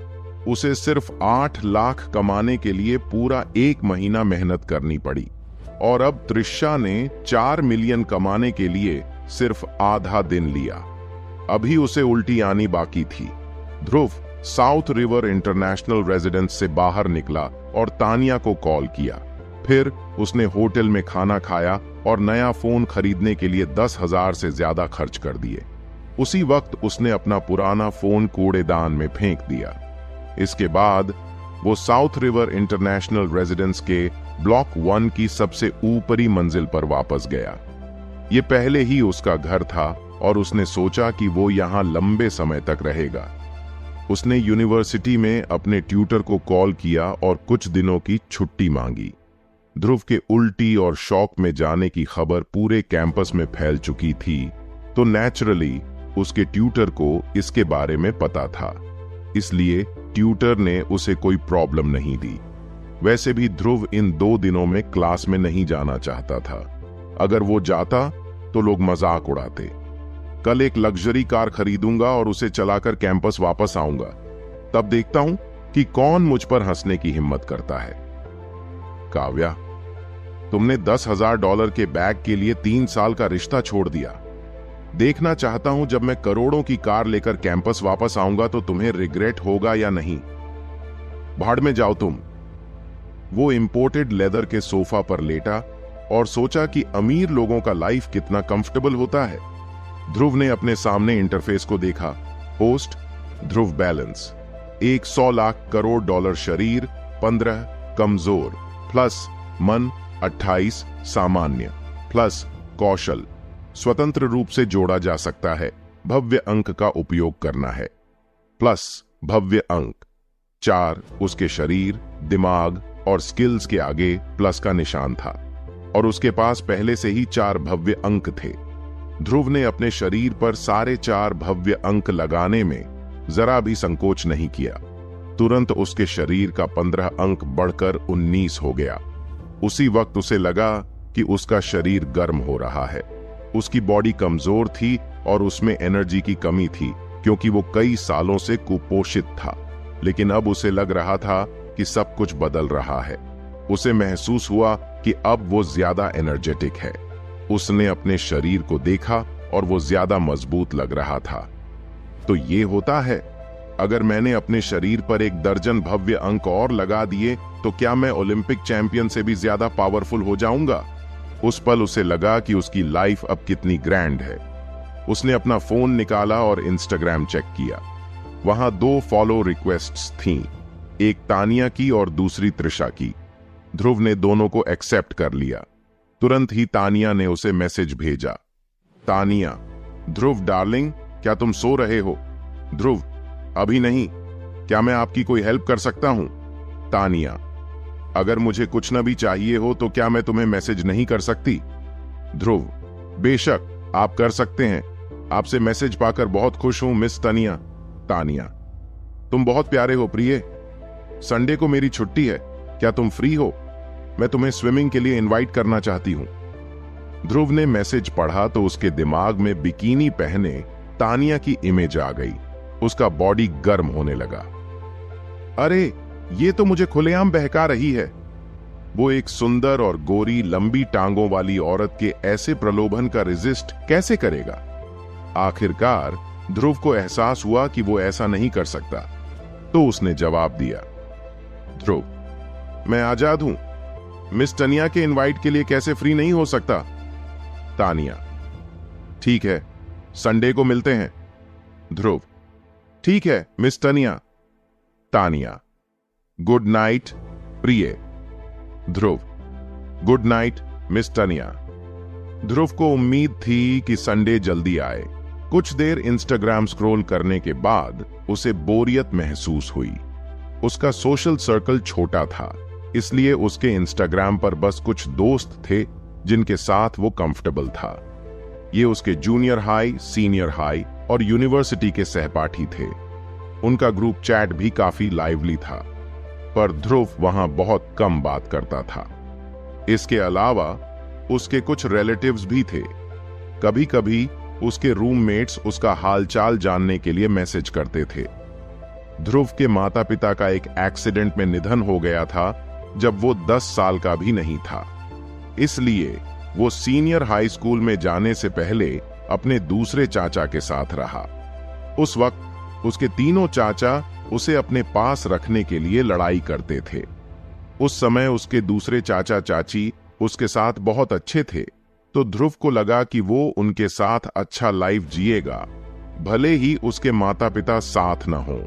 उसे सिर्फ 8 लाख कमाने के लिए पूरा 1 महीना मेहनत करनी पड़ी, और अब त्रिशा ने 4 मिलियन कमाने के लिए सिर्फ आधा दिन लिया। अभी उसे उल्टी आनी बाकी थी। ध्रुव साउथ रिवर इंटरनेशनल रेजिडेंस से बाहर निकला और तानिया को कॉल किया। फिर उसने होटल में खाना खाया और नया फोन खरीदने के लिए 10,000 से ज्यादा खर्च कर दिए। उसी वक्त उसने अपना पुराना फोन कूड़ेदान में फेंक दिया। इसके बाद वो साउथ रिवर इंटरनेशनल रेजिडेंस के ब्लॉक 1 की सबसे ऊपरी मंजिल पर वापस गया। ये पहले ही उसका घर था और उसने सोचा कि वो यहां लंबे समय तक रहेगा। उसने यूनिवर्सिटी में अपने ट्यूटर को कॉल किया और कुछ दिनों की छुट्टी मांगी। ध्रुव के उल्टी और शॉक में जाने की खबर पूरे कैंपस में फैल चुकी थी, तो नेचुरली उसके ट्यूटर को इसके बारे में पता था, इसलिए ट्यूटर ने उसे कोई प्रॉब्लम नहीं दी। वैसे भी ध्रुव इन 2 दिनों में क्लास में नहीं जाना चाहता था। अगर वो जाता तो लोग मजाक उड़ाते। कल एक लग्जरी कार खरीदूंगा और उसे चलाकर कैंपस वापस आऊंगा, तब देखता हूं कि कौन मुझ पर हंसने की हिम्मत करता है। काव्या, तुमने $10,000 के बैग के लिए 3 साल का रिश्ता छोड़ दिया। देखना चाहता हूं जब मैं करोड़ों की कार लेकर कैंपस वापस आऊंगा तो तुम्हें रिग्रेट होगा या नहीं। भाड़ में जाओ तुम। वो इंपोर्टेड लेदर के सोफा पर लेटा और सोचा कि अमीर लोगों का लाइफ कितना कंफर्टेबल होता है। ध्रुव ने अपने सामने इंटरफेस को देखा। पोस्ट ध्रुव बैलेंस, एक 100 लाख करोड़ डॉलर शरीर, 15 कमजोर, प्लस मन 28 सामान्य, प्लस कौशल स्वतंत्र रूप से जोड़ा जा सकता है, भव्य अंक का उपयोग करना है, प्लस भव्य अंक 4 उसके शरीर, दिमाग और स्किल्स के आगे प्लस का निशान था, और उसके पास पहले से ही 4 भव्य अंक थे। ध्रुव ने अपने शरीर पर सारे 4 भव्य अंक लगाने में जरा भी संकोच नहीं किया। तुरंत उसके शरीर का 15 अंक बढ़कर 19 हो गया। उसी वक्त उसे लगा कि उसका शरीर गर्म हो रहा है। उसकी बॉडी कमजोर थी और उसमें एनर्जी की कमी थी, क्योंकि वो कई सालों से कुपोषित था। लेकिन अब उसे लग रहा था कि सब कुछ बदल रहा है। उसे महसूस हुआ कि अब वो ज्यादा एनर्जेटिक है। उसने अपने शरीर को देखा और वो ज्यादा मजबूत लग रहा था। तो ये होता है, अगर मैंने अपने शरीर पर 1 दर्जन भव्य अंक और लगा दिए तो क्या मैं ओलंपिक चैंपियन से भी ज्यादा पावरफुल हो जाऊंगा? उस पल उसे लगा कि उसकी लाइफ अब कितनी ग्रैंड है। उसने अपना फोन निकाला और इंस्टाग्राम चेक किया। वहां 2 फॉलो रिक्वेस्ट्स थीं, एक तानिया की और दूसरी त्रिशा की। ध्रुव ने दोनों को एक्सेप्ट कर लिया। तुरंत ही तानिया ने उसे मैसेज भेजा। तानिया, ध्रुव डार्लिंग, क्या तुम सो रहे हो? ध्रुव, अभी नहीं। क्या मैं आपकी कोई हेल्प कर सकता हूं? तानिया, अगर मुझे कुछ न भी चाहिए हो तो क्या मैं तुम्हें मैसेज नहीं कर सकती? ध्रुव, बेशक आप कर सकते हैं। आपसे मैसेज पाकर बहुत खुश हूं मिस तानिया। तानिया, तुम बहुत प्यारे हो प्रिय। संडे को मेरी छुट्टी है, क्या तुम फ्री हो? मैं तुम्हें स्विमिंग के लिए इनवाइट करना चाहती हूं। ध्रुव ने मैसेज पढ़ा तो उसके दिमाग में बिकिनी पहने तानिया की इमेज आ गई। उसका बॉडी गर्म होने लगा। अरे, ये तो मुझे खुलेआम बहका रही है। वो एक सुंदर और गोरी लंबी टांगों वाली औरत के ऐसे प्रलोभन का रेजिस्ट कैसे करेगा? आखिरकार ध्रुव को एहसास हुआ कि वो ऐसा नहीं कर सकता, तो उसने जवाब दिया, ध्रुव, मैं आजाद हूं। मिस तानिया के इनवाइट के लिए कैसे फ्री नहीं हो सकता? तानिया, ठीक है, संडे को मिलते हैं। ध्रुव, ठीक है miss Tania. Tania, good night प्रिय। ध्रुव, गुड नाइट मिस तानिया। ध्रुव को उम्मीद थी कि संडे जल्दी आए। कुछ देर इंस्टाग्राम स्क्रॉल करने के बाद उसे बोरियत महसूस हुई। उसका सोशल सर्कल छोटा था, इसलिए उसके इंस्टाग्राम पर बस कुछ दोस्त थे जिनके साथ वो कंफर्टेबल था। ये उसके जूनियर हाई, सीनियर हाई और यूनिवर्सिटी के सहपाठी थे। उनका ग्रुप चैट भी काफी लाइवली था, पर ध्रुव वहां बहुत कम बात करता था। इसके अलावा उसके कुछ रिलेटिव्स भी थे। कभी कभी उसके रूममेट्स उसका हालचाल जानने के लिए मैसेज करते थे। ध्रुव के माता पिता का एक एक्सीडेंट में निधन हो गया था जब वो 10 साल का भी नहीं था, इसलिए वो सीनियर हाई स्कूल में जाने से पहले अपने दूसरे चाचा के साथ रहा। उस वक्त उसके तीनों चाचा उसे अपने पास रखने के लिए लड़ाई करते थे। उस समय उसके दूसरे चाचा चाची उसके साथ बहुत अच्छे थे, तो ध्रुव को लगा कि वो उनके साथ अच्छा लाइफ जिएगा, भले ही उसके माता पिता साथ न हो।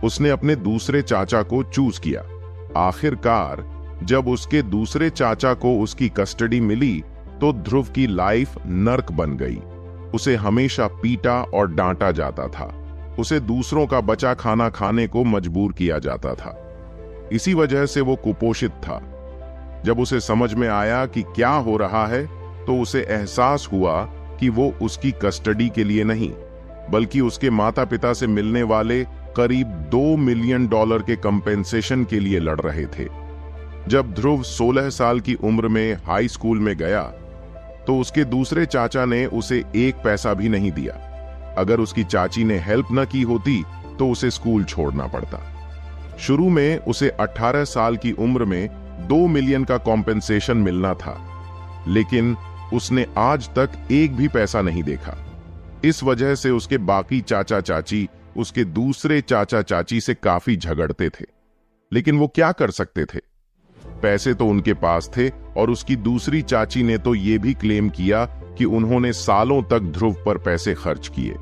उसने अपने दूसरे चाचा को चूज किया। आखिरकार जब उसके दूसरे चाचा को उसकी कस्टडी मिली तो ध्रुव की लाइफ नर्क बन गई। उसे हमेशा पीटा और डांटा जाता था। उसे दूसरों का बचा खाना खाने को मजबूर किया जाता था। इसी वजह से वो कुपोषित था। जब उसे समझ में आया कि क्या हो रहा है, तो उसे एहसास हुआ कि वो उसकी कस्टडी के लिए नहीं, बल्कि उसके माता पिता से मिलने वाले करीब $2 मिलियन के कंपेंसेशन के लिए लड़ रहे थे। जब ध्रुव 16 साल की उम्र में हाई स्कूल में गया, तो उसके दूसरे चाचा ने उसे 1 पैसा भी नहीं दिया। अगर उसकी चाची ने हेल्प न की होती तो उसे स्कूल छोड़ना पड़ता। शुरू में उसे 18 साल की उम्र में $2 मिलियन का कॉम्पेंसेशन मिलना था, लेकिन उसने आज तक 1 भी पैसा नहीं देखा। इस वजह से उसके बाकी चाचा चाची उसके दूसरे चाचा चाची से काफी झगड़ते थे, लेकिन वो क्या कर सकते थे? पैसे तो उनके पास थे, और उसकी दूसरी चाची ने तो ये भी क्लेम किया कि उन्होंने सालों तक ध्रुव पर पैसे खर्च किए।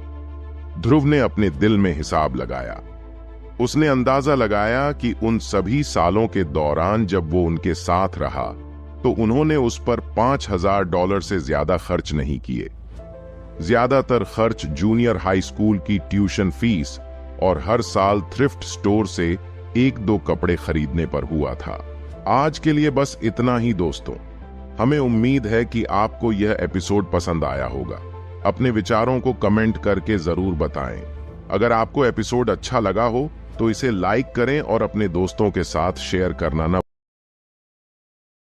ध्रुव ने अपने दिल में हिसाब लगाया। उसने अंदाजा लगाया कि उन सभी सालों के दौरान जब वो उनके साथ रहा, तो उन्होंने उस पर $5000 से ज्यादा खर्च नहीं किए। ज्यादातर खर्च जूनियर हाई स्कूल की ट्यूशन फीस और हर साल थ्रिफ्ट स्टोर से 1-2 कपड़े खरीदने पर हुआ था। आज के लिए बस इतना ही दोस्तों। हमें उम्मीद है कि आपको यह एपिसोड पसंद आया होगा। अपने विचारों को कमेंट करके जरूर बताएं। अगर आपको एपिसोड अच्छा लगा हो तो इसे लाइक करें और अपने दोस्तों के साथ शेयर करना न